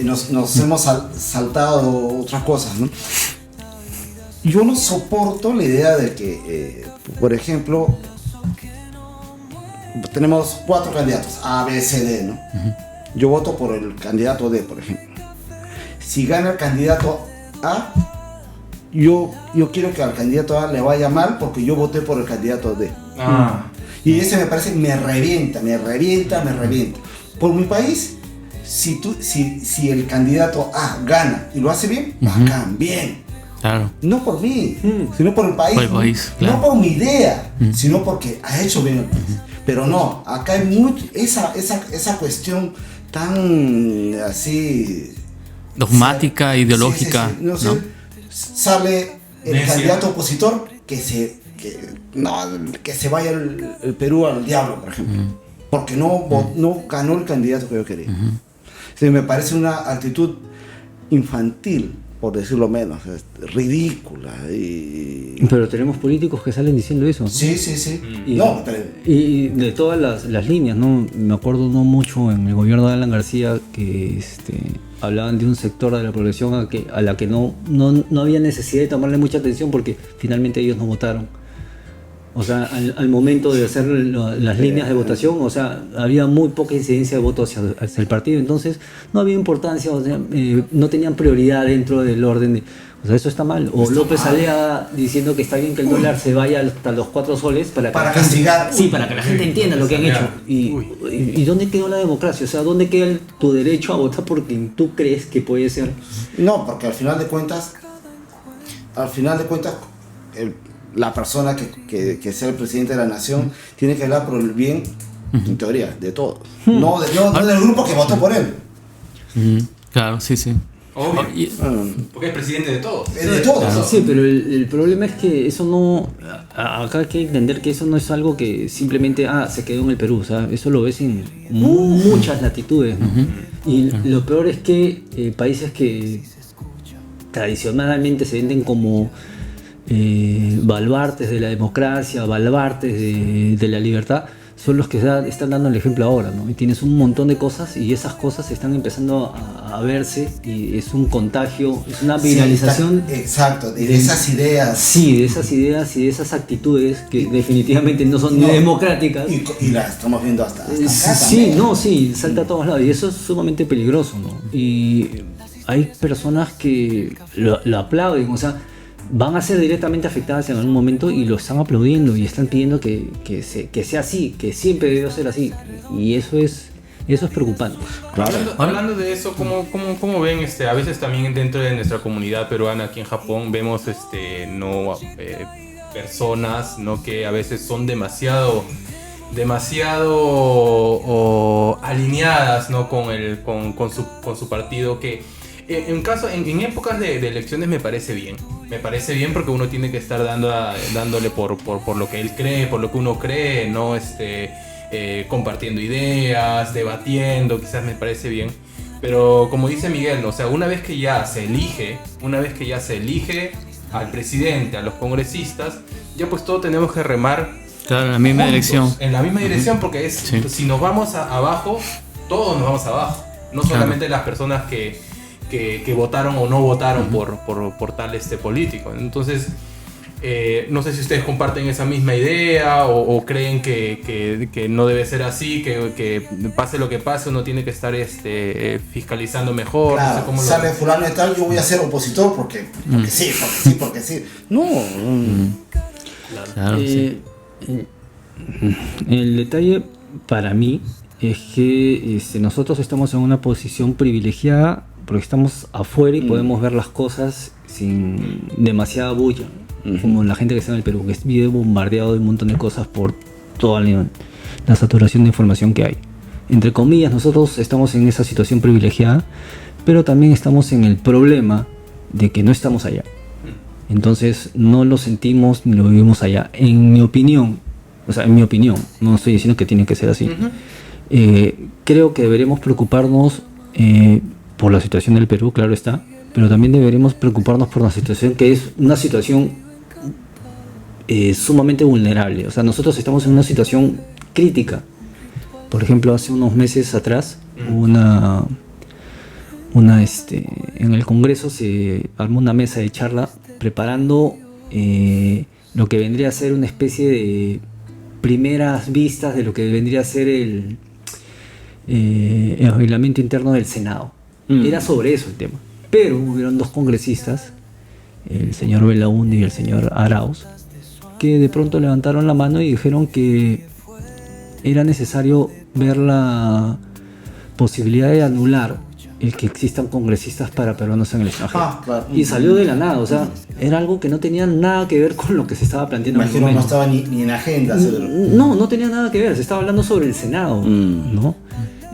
nos hemos saltado otras cosas, ¿no? Yo no soporto la idea de que, por ejemplo, tenemos 4 candidatos, A, B, C, D, ¿no? Yo voto por el candidato D, por ejemplo. Si gana el candidato A, yo quiero que al candidato A le vaya mal porque yo voté por el candidato D. Y ese me parece, me revienta. Por mi país, si el candidato A gana y lo hace bien, bacán, bien. Claro. No por mí, sino por el país. Por el país, claro. No por mi idea, sino porque ha hecho bien el país. Pero no, acá hay mucho esa cuestión tan así dogmática, ideológica. Sí. No sé, sale el candidato opositor que se vaya el Perú al diablo, por ejemplo. Porque no ganó el candidato que yo quería. Sí, me parece una actitud infantil, por decirlo menos, ridícula. Pero tenemos políticos que salen diciendo eso, ¿no? Sí. Y de todas las líneas, ¿no? Me acuerdo no mucho en el gobierno de Alan García que hablaban de un sector de la población a la que no había necesidad de tomarle mucha atención porque finalmente ellos no votaron. O sea, al momento de hacer las líneas de votación, o sea, había muy poca incidencia de voto hacia el partido, entonces no había importancia, o sea, no tenían prioridad dentro del orden de... O sea, eso está mal. O López Alea diciendo que está bien que el dólar se vaya hasta los 4 soles para castigar. Sí, para que la gente entienda lo que han hecho. ¿Y dónde quedó la democracia? O sea, ¿dónde queda tu derecho a votar por quien tú crees que puede ser? No, porque al final de cuentas, la persona que sea el presidente de la nación tiene que hablar por el bien, en teoría, de todos. No del grupo que votó por él. Claro, sí. Obvio. Porque es presidente de todos. Es de todos. Claro. Sí, pero el problema es que eso no... Acá hay que entender que eso no es algo que simplemente se quedó en el Perú. O sea, eso lo ves en muchas latitudes, ¿no? Y lo peor es que países que tradicionalmente se venden como baluartes de la democracia, baluartes de la libertad, son los que están dando el ejemplo ahora, ¿no? Y tienes un montón de cosas y esas cosas están empezando a verse y es un contagio, es una viralización. Exacto, de esas ideas. Sí, de esas ideas y de esas actitudes que definitivamente no son ni democráticas. Y las estamos viendo hasta acá sí, también. Salta a todos lados y eso es sumamente peligroso, ¿no? Y hay personas que lo aplauden, o sea, van a ser directamente afectadas en algún momento y lo están aplaudiendo y están pidiendo que sea así, que siempre debió ser así. Y eso es preocupante. Claro. Hablando de eso, ¿cómo ven a veces también dentro de nuestra comunidad peruana aquí en Japón vemos personas, ¿no?, que a veces son demasiado alineadas, ¿no?, con su partido, que en épocas de elecciones me parece bien porque uno tiene que estar dándole por lo que él cree, por lo que uno cree, no compartiendo ideas, debatiendo, quizás me parece bien, pero como dice Miguel, o sea, una vez que ya se elige al presidente, a los congresistas, ya pues todos tenemos que remar, claro, en la misma dirección, porque si nos vamos abajo, todos nos vamos abajo, no solamente las personas que votaron o no votaron por tal político. Entonces, no sé si ustedes comparten esa misma idea o creen que no debe ser así, que pase lo que pase, uno tiene que estar fiscalizando mejor. Claro, no sé cómo sale fulano y tal, yo voy a ser opositor porque sí. No. Claro, sí. El detalle para mí es que nosotros estamos en una posición privilegiada porque estamos afuera y podemos ver las cosas sin demasiada bulla, como la gente que está en el Perú, que vive bombardeado de un montón de cosas por toda la saturación de información que hay. Entre comillas, nosotros estamos en esa situación privilegiada, pero también estamos en el problema de que no estamos allá. Entonces no lo sentimos ni lo vivimos allá. En mi opinión, no estoy diciendo que tiene que ser así. Creo que deberemos preocuparnos por la situación del Perú, claro está, pero también deberemos preocuparnos por la situación que es una situación sumamente vulnerable. O sea, nosotros estamos en una situación crítica. Por ejemplo, hace unos meses atrás hubo en el Congreso se armó una mesa de charla preparando lo que vendría a ser una especie de primeras vistas de lo que vendría a ser el reglamento interno del Senado. Era sobre eso el tema. Pero hubieron dos congresistas, el señor Belaúnde y el señor Arauz, que de pronto levantaron la mano y dijeron que era necesario ver la posibilidad de anular el que existan congresistas para peruanos en el extranjero. Claro. Y salió de la nada, o sea, era algo que no tenía nada que ver con lo que se estaba planteando. Imagino no estaba ni en agenda. No tenía nada que ver, se estaba hablando sobre el Senado, ¿no?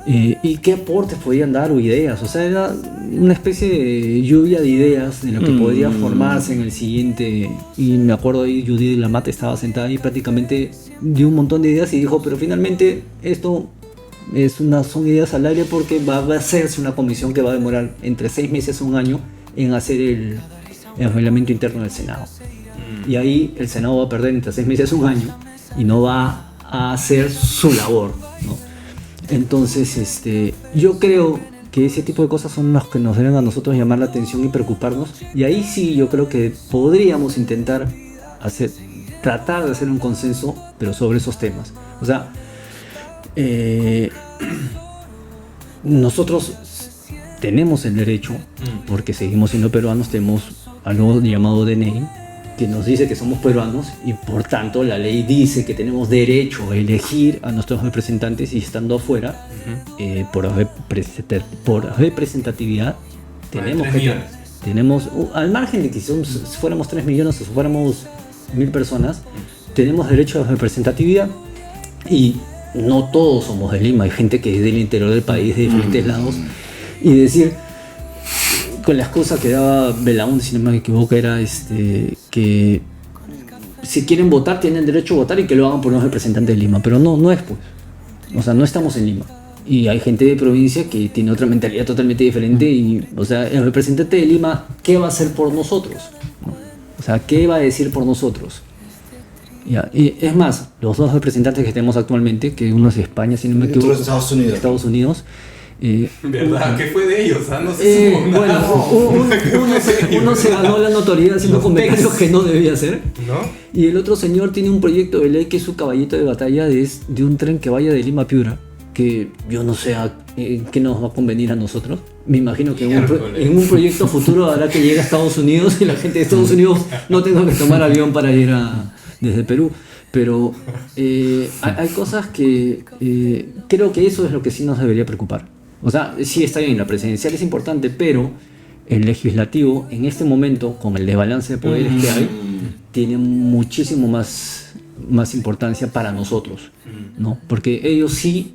Y qué aportes podían dar o ideas, o sea, era una especie de lluvia de ideas de lo que podría formarse en el siguiente. Y me acuerdo ahí Judith Lamate estaba sentada ahí, prácticamente dio un montón de ideas y dijo, pero finalmente esto son ideas al aire porque va a hacerse una comisión que va a demorar entre 6 meses a un año en hacer el reglamento interno del Senado. Y ahí el Senado va a perder entre 6 meses a un año y no va a hacer su labor, ¿no? Entonces, yo creo que ese tipo de cosas son las que nos deben a nosotros llamar la atención y preocuparnos. Y ahí sí yo creo que podríamos intentar tratar de hacer un consenso, pero sobre esos temas. O sea, nosotros tenemos el derecho, porque seguimos siendo peruanos, tenemos algo llamado DNI, que nos dice que somos peruanos y por tanto la ley dice que tenemos derecho a elegir a nuestros representantes y estando afuera, por representatividad, tenemos, al margen de que si fuéramos 3 millones o si fuéramos 1000 personas, tenemos derecho a representatividad y no todos somos de Lima, hay gente que es del interior del país, de diferentes lados, y decir, con la excusa que daba Belaúnde, si no me equivoco, era que si quieren votar tienen derecho a votar y que lo hagan por unos representantes de Lima, pero no es pues, o sea, no estamos en Lima y hay gente de provincia que tiene otra mentalidad totalmente diferente y, o sea, el representante de Lima, ¿qué va a hacer por nosotros? ¿No? O sea, ¿qué va a decir por nosotros? Ya, y es más, los dos representantes que tenemos actualmente, que uno es de España, si no me equivoco, Estados Unidos. ¿Verdad? ¿Qué fue de ellos? No sé uno se ganó la notoriedad haciendo comentarios que no debía hacer, ¿no? Y el otro señor tiene un proyecto de ley que es su caballito de batalla de un tren que vaya de Lima a Piura, que yo no sé qué nos va a convenir a nosotros. Me imagino que en un proyecto futuro hará que llegue a Estados Unidos y la gente de Estados Unidos no tenga que tomar avión para ir desde Perú. Pero hay cosas que creo que eso es lo que sí nos debería preocupar. O sea, sí está bien, la presidencial es importante, pero el legislativo en este momento, con el desbalance de poderes que hay, tiene muchísimo más importancia para nosotros, ¿no? Porque ellos sí,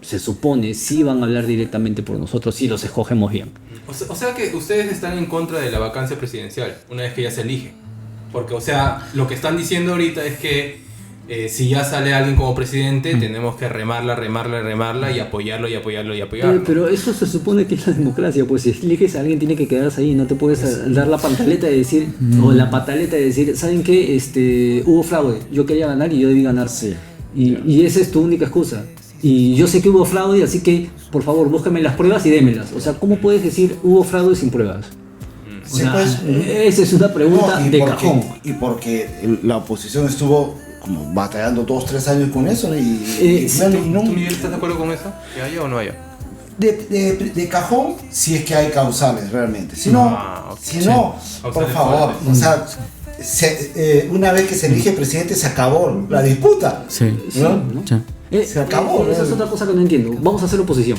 se supone, sí van a hablar directamente por nosotros, si los escogemos bien. O sea que ustedes están en contra de la vacancia presidencial, una vez que ya se elige. Porque, o sea, lo que están diciendo ahorita es que si ya sale alguien como presidente, tenemos que remarla y apoyarlo. Pero eso se supone que es la democracia, pues si eliges a alguien tiene que quedarse ahí, no te puedes dar la pantaleta de decir, o la pataleta de decir, ¿saben qué? Hubo fraude, yo quería ganar y yo debí ganar. Sí. Y esa es tu única excusa. Y yo sé que hubo fraude, así que, por favor, búscame las pruebas y démelas. O sea, ¿cómo puedes decir hubo fraude sin pruebas? O sea, pues, esa es una pregunta de cajón. Y porque la oposición estuvo como batallando 2-3 años con eso, ¿no? ¿Tú, Miguel, estás de acuerdo con eso? ¿Que haya o no haya? De cajón, si es que hay causales realmente. Si no, por favor, o sea, una vez que se elige presidente se acabó la disputa. Sí. ¿No? Se acabó. Esa es otra cosa que no entiendo. Vamos a hacer oposición.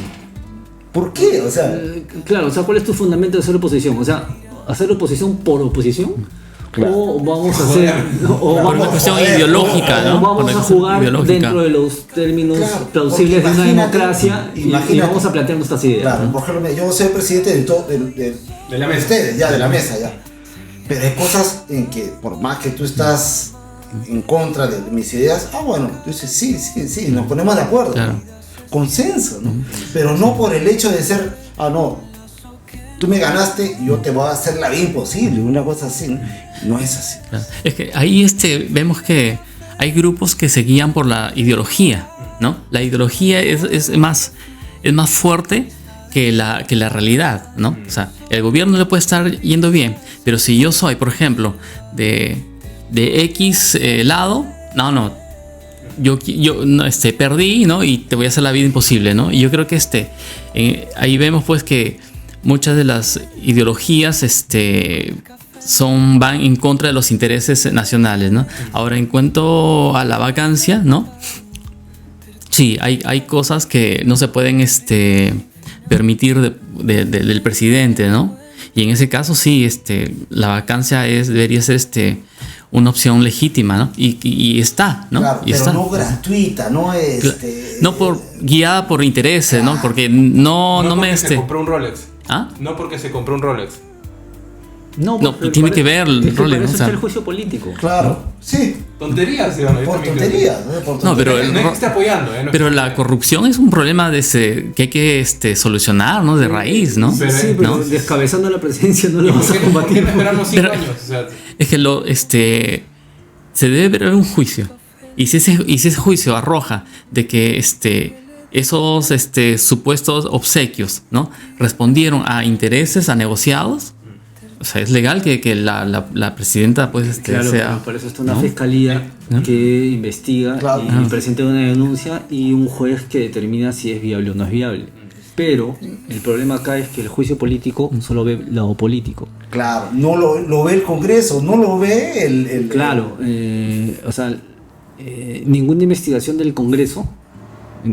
¿Por qué? O sea, claro, o sea, ¿cuál es tu fundamento de hacer oposición? O sea, ¿hacer oposición por oposición? Claro. O vamos a hacer por una cuestión ideológica, ¿no? Vamos a jugar dentro de los términos plausibles de una democracia y vamos a plantear nuestras ideas. Claro, por ejemplo, yo soy presidente de la mesa. Ustedes, ya, de la mesa, ya. Pero hay cosas en que, por más que tú estás en contra de mis ideas, bueno, tú dices, sí, nos ponemos de acuerdo. Claro. ¿No? Consenso, ¿no? Pero no por el hecho de ser, no, tú me ganaste y yo te voy a hacer la vida imposible, una cosa así, ¿no? No es así. Claro. Es que ahí vemos que hay grupos que se guían por la ideología, ¿no? La ideología es más fuerte que la realidad, ¿no? O sea, el gobierno le puede estar yendo bien, pero si yo soy, por ejemplo, de X lado, no, yo no, perdí, ¿no? Y te voy a hacer la vida imposible, ¿no? Y yo creo que ahí vemos pues que muchas de las ideologías van en contra de los intereses nacionales, ¿no? Ahora, en cuanto a la vacancia, ¿no? Sí, hay cosas que no se pueden permitir del presidente, ¿no? Y en ese caso sí, la vacancia debería ser una opción legítima, ¿no? Y está, ¿no? Claro, y pero está. no gratuita, no no guiada por intereses, ¿no? Porque no porque me se compró un Rolex. ¿Ah? No porque se compró un Rolex. No, tiene que ver el es que rol, para ¿no? eso O sea, está el juicio político. Claro, sí, Tonterías, Iván. yo por también creo. tonterías, ¿no? Por No, pero No es que esté apoyando, ¿eh? No pero es que la esté- corrupción es un problema que hay que solucionar, ¿no? De raíz, ¿no? Pero- Sí, pero ¿no? descabezando la presidencia no ¿Y lo por vas a qué no combatir. esperamos 5 Pero- años? O sea, Es que se debe ver un juicio. Y si ese juicio arroja de que esos supuestos obsequios, ¿no? Respondieron a intereses, a negociados, o sea, es legal que la presidenta pues Claro, sea. pero por eso está una ¿no? fiscalía que investiga Claro. y presenta una denuncia y un juez que determina si es viable o no es viable. Pero el problema acá es que el juicio político solo ve lo político. claro, no lo ve el Congreso, no lo ve el Claro, ninguna investigación del Congreso,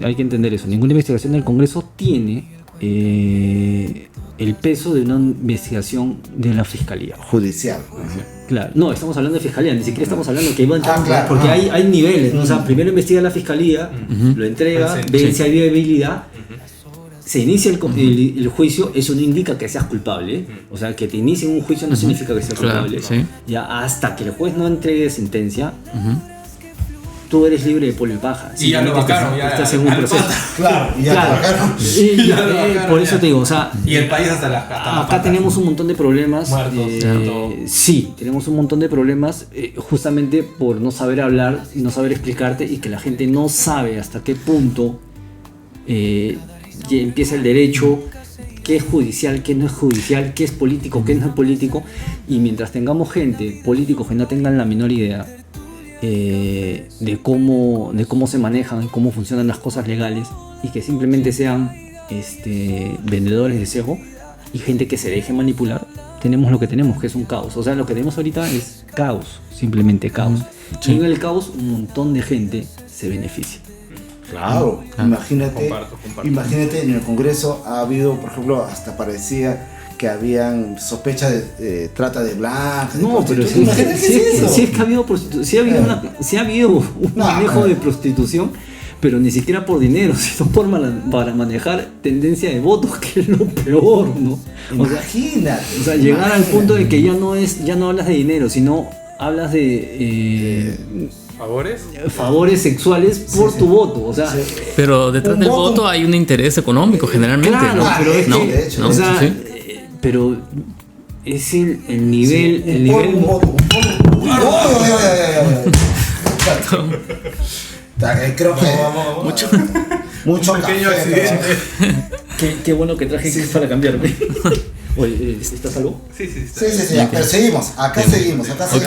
hay que entender eso, ninguna investigación del Congreso tiene el peso de una investigación de la Fiscalía. judicial. Claro, no, estamos hablando de Fiscalía, ni siquiera estamos hablando que iba a entrar, Claro, porque hay niveles, ¿no? O sea, primero investiga la Fiscalía, lo entrega, Sí, ve sí. si hay viabilidad, se inicia el juicio, eso no indica que seas culpable, o sea, que te inicien un juicio no significa que seas Claro, culpable, sí. ya hasta que el juez no entregue sentencia, tú eres libre de polvo y paja. Y ya lo Simplemente vacaron, estás ya, en un al proceso. pata. Claro, y ya Claro. trabajaron. Y Ya lo vacaron, por eso ya. te digo, o sea, Y el país hasta la acá pata. tenemos un montón de problemas. Muertos, todo. Sí, tenemos un montón de problemas justamente por no saber hablar y no saber explicarte y que la gente no sabe hasta qué punto que empieza el derecho, qué es judicial, qué no es judicial, qué es político, qué no es político. Y mientras tengamos gente, políticos que no tengan la menor idea de cómo se manejan, cómo funcionan las cosas legales y que simplemente sean vendedores de cejo y gente que se deje manipular, tenemos lo que tenemos, que es un caos. O sea, lo que tenemos ahorita es caos, simplemente caos. Sí. Y en el caos un montón de gente se beneficia. Claro, imagínate, Comparto. imagínate en el Congreso ha habido, por ejemplo, hasta parecía que habían sospecha de trata de blancas. de No, pero prostitutas. Imagínate qué es eso. sí es que ha habido prostitución, sí ha habido un No, manejo claro. de prostitución, pero ni siquiera por dinero, sino para manejar tendencia de votos, que es lo peor, ¿no? Imagínate. O sea, llegar al punto de que ya no hablas de dinero, sino hablas de ¿Favores? favores sexuales por tu voto. O sea, Pero detrás Un del voto- voto hay un interés económico generalmente. claro, ¿no? pero es ¿No? que, de hecho, ¿No? o sea, Sí. pero es el nivel, Sí, el un nivel. polvo, un polvo. Uy, ay. Creo que mucho pequeño café, accidente. Qué bueno que traje para cambiarme. Oye, ¿estás algo? Sí. Sí, ya, pero seguimos, acá seguimos. Ok,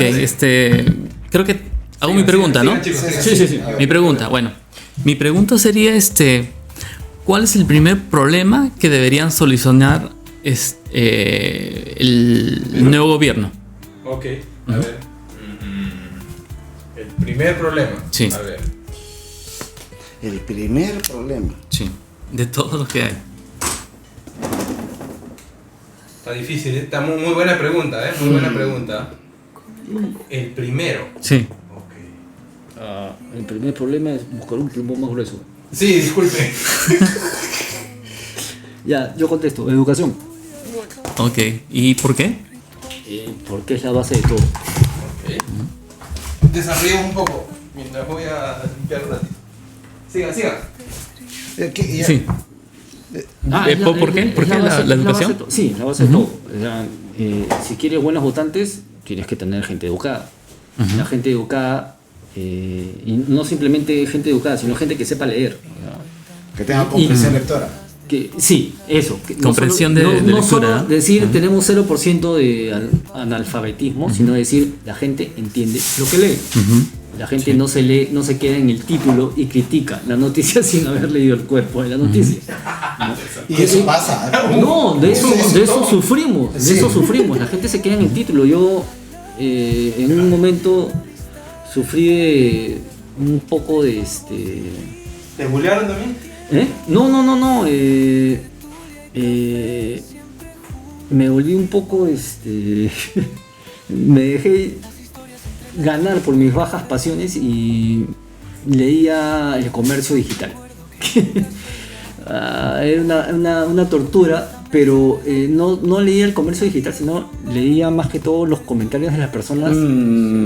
creo que hago mi pregunta, ¿no? Sigan, chicos, Sí, sigan. sí. A ver. Mi pregunta, bueno. Mi pregunta sería ¿cuál es el primer problema que deberían solucionar el nuevo gobierno? Ok, a ver. El primer problema. Sí. A ver. El primer problema. Sí, de todos los que hay. Está difícil, ¿eh? Está muy buena pregunta, ¿eh? Muy buena pregunta. El primero. Sí. Ok. El primer problema es buscar un plumón más grueso. Sí, disculpe. Ya, yo contesto, educación. Ok, ¿y por qué? porque es la base de todo. Desarrollemos un poco mientras voy a limpiar un ratito. Siga. Sí. ¿Por qué? ¿Por qué la educación? Sí, la base de todo. O sea, si quieres buenos votantes, tienes que tener gente educada. La gente educada, y no simplemente gente educada, sino gente que sepa leer. Que tenga comprensión lectora. Sí, eso. Comprensión de no lectura. solo decir tenemos 0% de analfabetismo, sino decir la gente entiende lo que lee. La gente no se lee, no se queda en el título y critica la noticia sin haber leído el cuerpo de la noticia. ¿No? Y eso pasa. No, de eso sufrimos. De eso sufrimos. La gente se queda en el título. Yo en un momento sufrí de un poco de ¿Te bulearon también? No. Me volví un poco me dejé ganar por mis bajas pasiones y leía El Comercio Digital. Era una tortura, pero no leía El Comercio Digital, sino leía más que todo los comentarios de las personas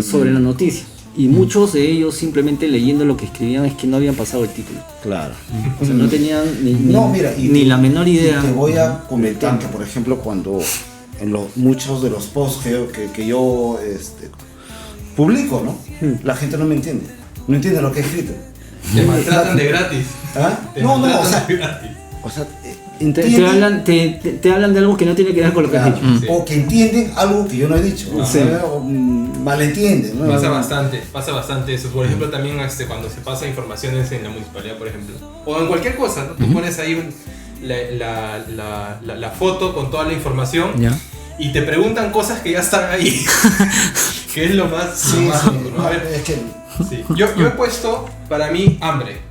sobre la noticia. Y muchos de ellos simplemente leyendo lo que escribían es que no habían pasado el título. Claro. O sea, no tenían ni la menor idea. Te voy a comentar que, por ejemplo, cuando en muchos de los posts que yo publico, ¿no? La gente no me entiende. No entiende lo que he escrito. Te maltratan de gratis. ¿Ah? No, de gratis. O sea, te hablan de algo que no tiene que ver con lo que has dicho. Sí. O que entienden algo que yo no he dicho. Sí. O malentienden, ¿no? Pasa bastante eso. Por ejemplo, también cuando se pasa informaciones en la municipalidad, por ejemplo, o en cualquier cosa, ¿no? Tú pones ahí la foto con toda la información y te preguntan cosas que ya están ahí. Que es lo más... ¿no? A ver, es que... sí. Yo he puesto, para mí, hambre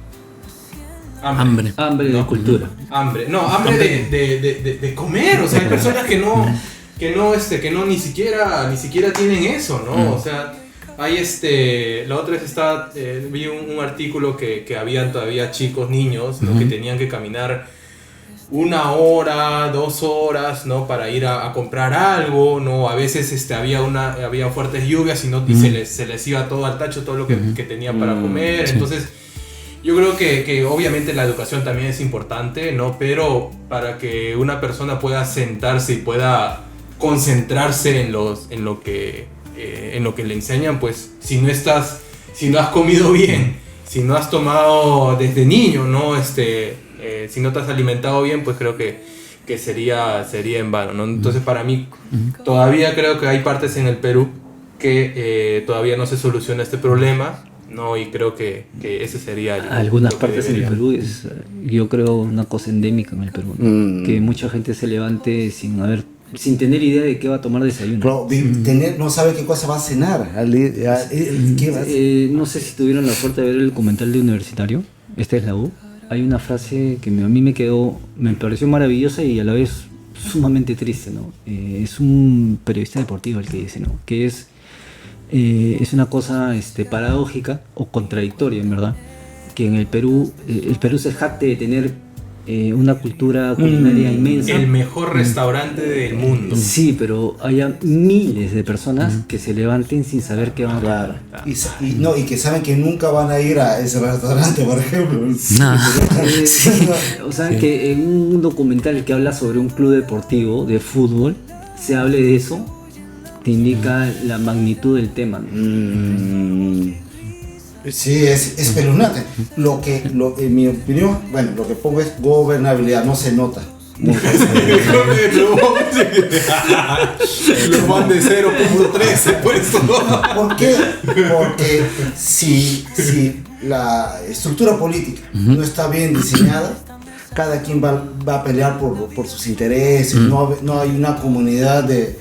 Hambre de cultura. Hambre de comer, o sea, hay personas que no ni siquiera tienen eso, ¿no? O sea, hay la otra vez vi un artículo que habían todavía chicos, niños, ¿no? Que tenían que caminar 1 hora, 2 horas, ¿no? Para ir a comprar algo, ¿no? A veces había fuertes lluvias y se les iba todo al tacho, todo lo que tenían para comer, entonces... Yo creo que obviamente la educación también es importante, ¿no? Pero para que una persona pueda sentarse y pueda concentrarse en lo que le enseñan, pues si no has comido bien, si no has tomado desde niño, ¿no? Si no te has alimentado bien, pues creo que sería en vano, ¿no? Entonces para mí todavía creo que hay partes en el Perú que todavía no se soluciona este problema. No, y creo que ese sería algunas partes en el Perú yo creo una cosa endémica en el Perú, ¿no? Que mucha gente se levante sin tener idea de qué va a tomar desayuno. Pero no sabe qué cosa va a cenar. No sé si tuvieron la suerte de ver el documental de Universitario. Esta es la U. Hay una frase que a mí me pareció maravillosa y a la vez sumamente triste, ¿no? Es un periodista deportivo el que dice, ¿no? Que es una cosa paradójica o contradictoria, en verdad, que en el Perú se jacte de tener una cultura culinaria inmensa. El mejor restaurante del mundo. Sí, pero haya miles de personas que se levanten sin saber qué van a comer. Y que saben que nunca van a ir a ese restaurante, por ejemplo. O sea, que en un documental que habla sobre un club deportivo de fútbol se hable de eso, te indica la magnitud del tema, ¿no? Sí, es espeluznante. En mi opinión, bueno, lo que pongo es gobernabilidad, no se nota. Los van de 0.3 he puesto. ¿Por qué? Porque si la estructura política no está bien diseñada, cada quien va a pelear por sus intereses, no hay una comunidad de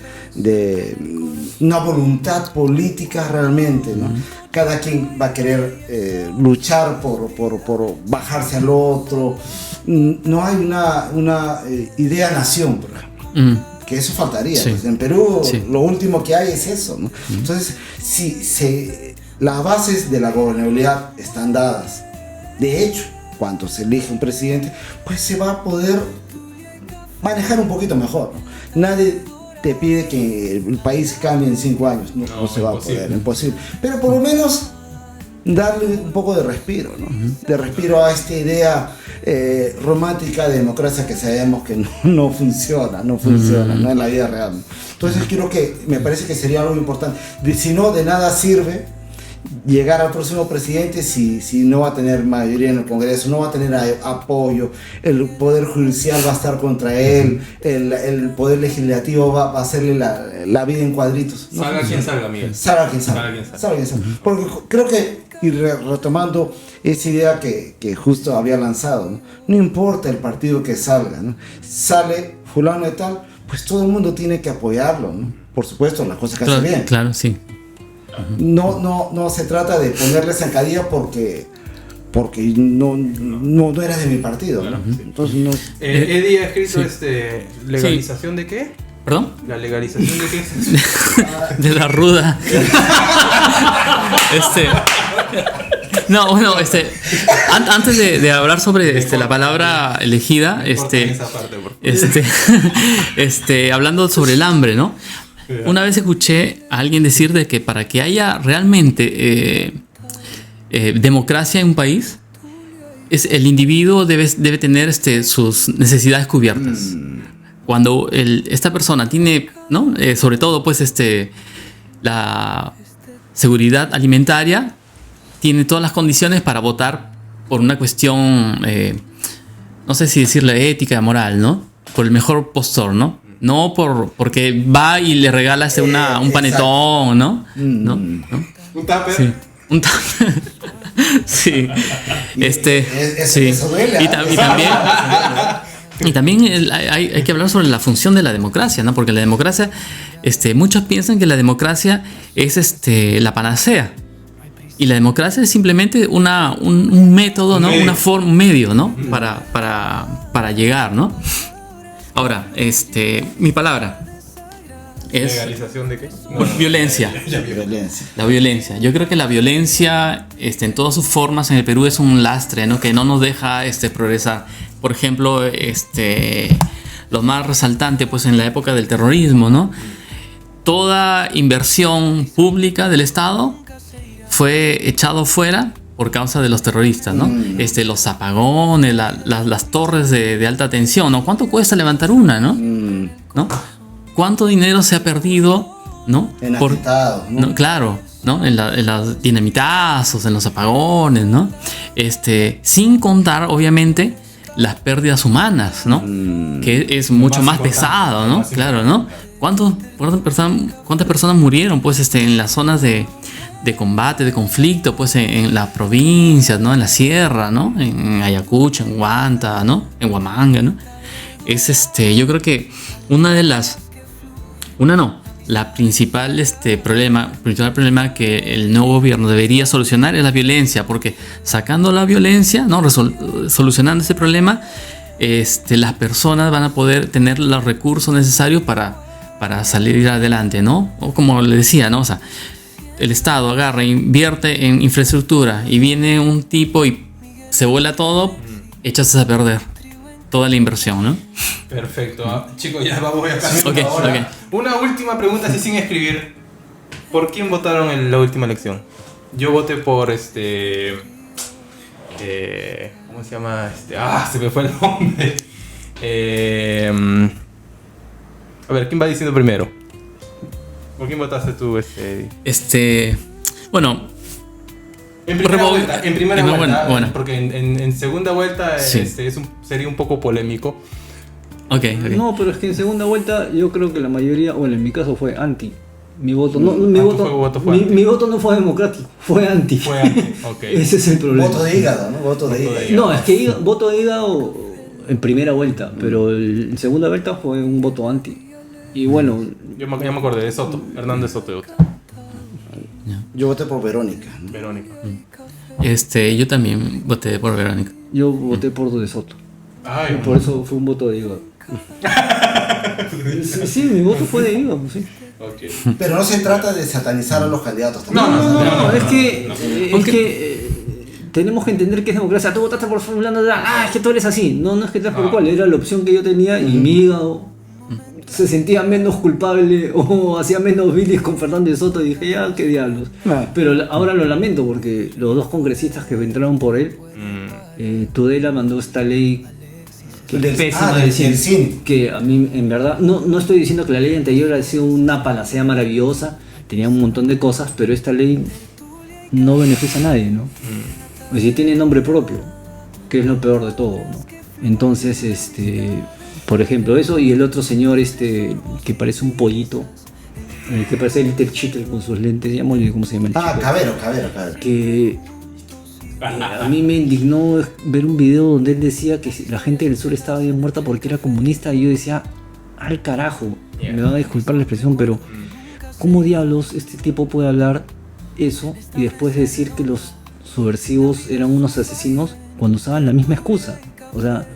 una voluntad política realmente, ¿no? Cada quien va a querer luchar por bajarse al otro. No hay una idea nación, por ejemplo. Que eso faltaría. Sí. Pues en Perú sí. Lo último que hay es eso, ¿no? Entonces, las bases de la gobernabilidad están dadas. De hecho, cuando se elige un presidente, pues se va a poder manejar un poquito mejor, ¿no? te pide que el país cambie en 5 años. No se va a poder, imposible. Pero por lo menos darle un poco de respiro, ¿no? De respiro a esta idea romántica de democracia que sabemos que no funciona, no en la vida real. Entonces me parece que sería algo importante. Si no, de nada sirve llegar al próximo presidente si no va a tener mayoría en el Congreso, no va a tener apoyo, el Poder Judicial va a estar contra él, el Poder Legislativo va a hacerle la vida en cuadritos. Salga quien salga, Miguel. Salga quien salga. Porque creo que, y retomando esa idea que justo había lanzado, no importa el partido que salga, ¿no? Sale fulano de tal, pues todo el mundo tiene que apoyarlo, ¿no? Por supuesto, las cosas que hace bien. Claro, sí. No se trata de ponerle zancadilla porque no eras de mi partido, ¿no? Sí. Entonces no. Eddie ha escrito legalización de qué? ¿Perdón? ¿La legalización de qué? De la ruda. No, bueno, antes de hablar sobre la palabra elegida, hablando sobre el hambre, ¿no? Una vez escuché a alguien decir de que para que haya realmente democracia en un país, el individuo debe tener sus necesidades cubiertas. Cuando esta persona tiene, ¿no? Sobre todo, pues, la seguridad alimentaria, tiene todas las condiciones para votar por una cuestión, no sé si decirle ética, moral, ¿no? Por el mejor postor, ¿no? No porque va y le regala un panetón, ¿no? ¿No? ¿Un tupper? Sí. Un tupper. Sí. Sí. Y también hay que hablar sobre la función de la democracia, ¿no? Porque la democracia, muchos piensan que la democracia es la panacea. Y la democracia es simplemente un método, ¿no? Una forma, un medio, ¿no? Para llegar, ¿no? Ahora, mi palabra es... ¿Legalización de qué? Violencia. La violencia. Yo creo que la violencia, en todas sus formas en el Perú es un lastre, ¿no? Que no nos deja progresar. Por ejemplo, lo más resaltante, pues, en la época del terrorismo, ¿no? Toda inversión pública del Estado fue echado fuera por causa de los terroristas, ¿no? Los apagones, las torres de alta tensión, ¿no? ¿Cuánto cuesta levantar una, no? ¿No? ¿Cuánto dinero se ha perdido, no? En atentados, ¿no? ¿no? Claro, ¿no? En los dinamitazos, en los apagones, ¿no? Sin contar, obviamente, las pérdidas humanas, ¿no? Que es mucho más pesado, ¿no? Claro, ¿no? ¿Cuántas personas murieron, pues, en las zonas de combate, de conflicto, pues, en las provincias, ¿no? En la sierra, ¿no? En Ayacucho, en Huanta, ¿no? En Huamanga, ¿no? Yo creo que la principal problema que el nuevo gobierno debería solucionar es la violencia, porque sacando la violencia, ¿no? Solucionando ese problema, las personas van a poder tener los recursos necesarios para salir adelante, ¿no? O como le decía, ¿no? O sea, el Estado agarra, invierte en infraestructura y viene un tipo y se vuela todo, echas a perder toda la inversión, ¿no? Perfecto. Chicos, ya vamos a casi una hora. Okay. Una última pregunta, así sin escribir. ¿Por quién votaron en la última elección? Yo voté por ¿cómo se llama? Se me fue el nombre. A ver, ¿quién va diciendo primero? ¿Por quién votaste tú, Bueno, en primera vuelta, bueno. Porque en segunda vuelta sí. Sería un poco polémico. Okay. No, pero es que en segunda vuelta yo creo que la mayoría, bueno, en mi caso fue anti. Mi voto no fue democrático, fue anti. Fue anti, okay. Ese es el problema. Voto de hígado, ¿no? Voto de hígado. No, es que voto de hígado en primera vuelta, pero en segunda vuelta fue un voto anti. Y bueno, ya me acordé de Soto, Hernández Soto. Yo voté por Verónica, ¿no? Verónica. Yo también voté por Verónica. Yo voté por De Soto. Ay, por eso fue un voto de hígado. Sí, mi voto fue de hígado, sí. Okay. Pero no se trata de satanizar a los candidatos también. No, es que tenemos que entender que es democracia. Tú votaste por fulano, es que tú eres así. No es que tal por cual, era la opción que yo tenía y mi hígado se sentía menos culpable o hacía menos bilis con Fernández Soto, dije, ya, qué diablos. Pero ahora lo lamento porque los dos congresistas que entraron por él, Tudela mandó esta ley que es pésima, que a mí en verdad, no estoy diciendo que la ley anterior ha sido una panacea maravillosa, tenía un montón de cosas, pero esta ley no beneficia a nadie, ¿no? Es decir, tiene nombre propio, que es lo peor de todo, ¿no? Entonces, por ejemplo, eso, y el otro señor que parece un pollito, que parece el Little Chicle con sus lentes, ya me olvidé cómo se llama el chico. Cabero. Que a mí me indignó ver un video donde él decía que la gente del sur estaba bien muerta porque era comunista, y yo decía, al carajo, me van a disculpar la expresión, pero ¿cómo diablos este tipo puede hablar eso y después decir que los subversivos eran unos asesinos cuando usaban la misma excusa? O sea,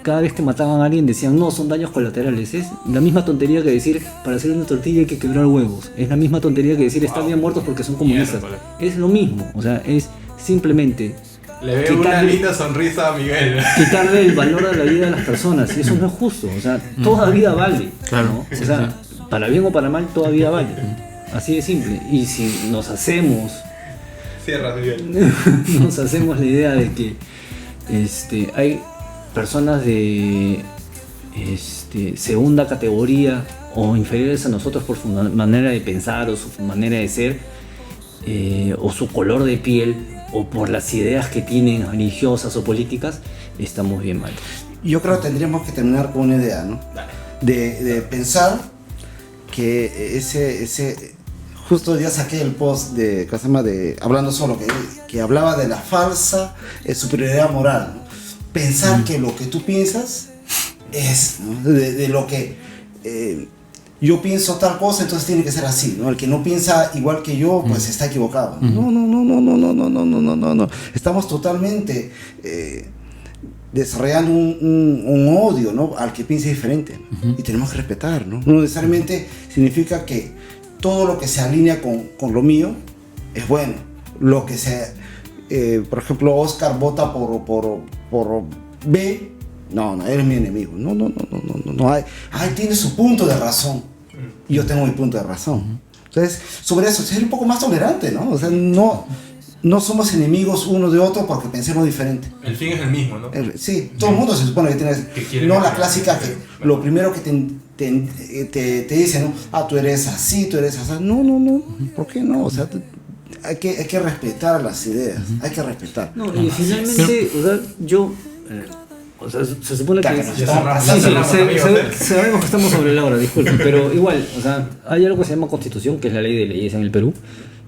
cada vez que mataban a alguien decían, no, son daños colaterales. Es la misma tontería que decir, para hacer una tortilla hay que quebrar huevos. Es la misma tontería que decir, están bien muertos porque son comunistas. Es lo mismo, o sea, es simplemente... Le veo una linda sonrisa a Miguel. Quitarle el valor a la vida de las personas, y eso no es justo. O sea, toda vida vale, ¿no? O sea, para bien o para mal, toda vida vale. Así de simple. Y si nos hacemos... Cierra, Miguel. Nos hacemos la idea de que hay personas de segunda categoría o inferiores a nosotros por su manera de pensar o su manera de ser, o su color de piel, o por las ideas que tienen religiosas o políticas, estamos bien mal. Yo creo que tendríamos que terminar con una idea, ¿no? De pensar que ese justo ya saqué el post de Hablando Solo, que hablaba de la falsa superioridad moral, ¿no? Pensar que lo que tú piensas es, ¿no? de lo que yo pienso tal cosa, entonces tiene que ser así, ¿no? El que no piensa igual que yo, pues está equivocado. No. Estamos totalmente desarrollando un odio, ¿no? Al que piense diferente, ¿no? Y tenemos que respetar, ¿no? No necesariamente significa que todo lo que se alinea con lo mío es bueno. Lo que por ejemplo, Oscar vota por B, no, eres mi enemigo. No, tiene su punto de razón. Y yo tengo mi punto de razón. Entonces, sobre eso, ser un poco más tolerante, ¿no? O sea, no somos enemigos uno de otro porque pensemos diferente. El fin es el mismo, ¿no? Sí, todo el mundo se supone que tiene... No la clásica que lo primero que te dicen, ¿no? Tú eres así, tú eres así. No, ¿por qué no? O sea, hay que respetar las ideas, hay que respetar. No, y finalmente, o sea, yo... O sea, se supone que... Sabemos que estamos sobre la hora, disculpen, pero igual, o sea, hay algo que se llama Constitución, que es la ley de leyes en el Perú,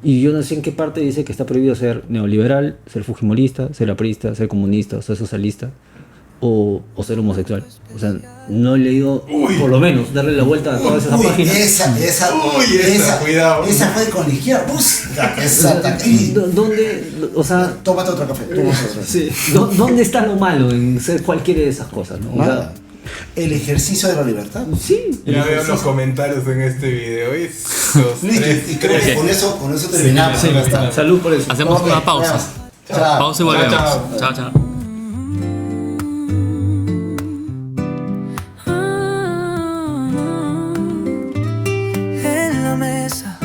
y yo no sé en qué parte dice que está prohibido ser neoliberal, ser fujimorista, ser aprista, ser comunista, ser socialista, o ser homosexual. O sea, no he leído, por lo menos, darle la vuelta a todas esas páginas. Esa fue con la izquierda. ¿Dónde? O sea... Tómate otro café. Sí. ¿Dónde está lo malo en ser cualquiera de esas cosas, ¿no? O sea, el ejercicio de la libertad. Sí. Ya veo los comentarios en este video. Y creo que con eso terminamos. Sí, salud por eso. Hacemos una pausa. Pausa y volvemos. Chao. En la mesa,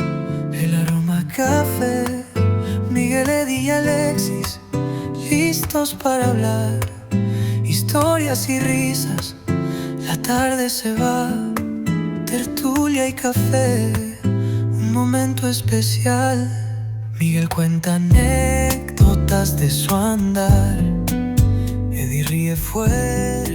el aroma a café, Miguel, Eddie y Alexis, listos para hablar, historias y risas. La tarde se va, tertulia y café, un momento especial. Miguel cuenta anécdotas de su andar, Eddie ríe fuerte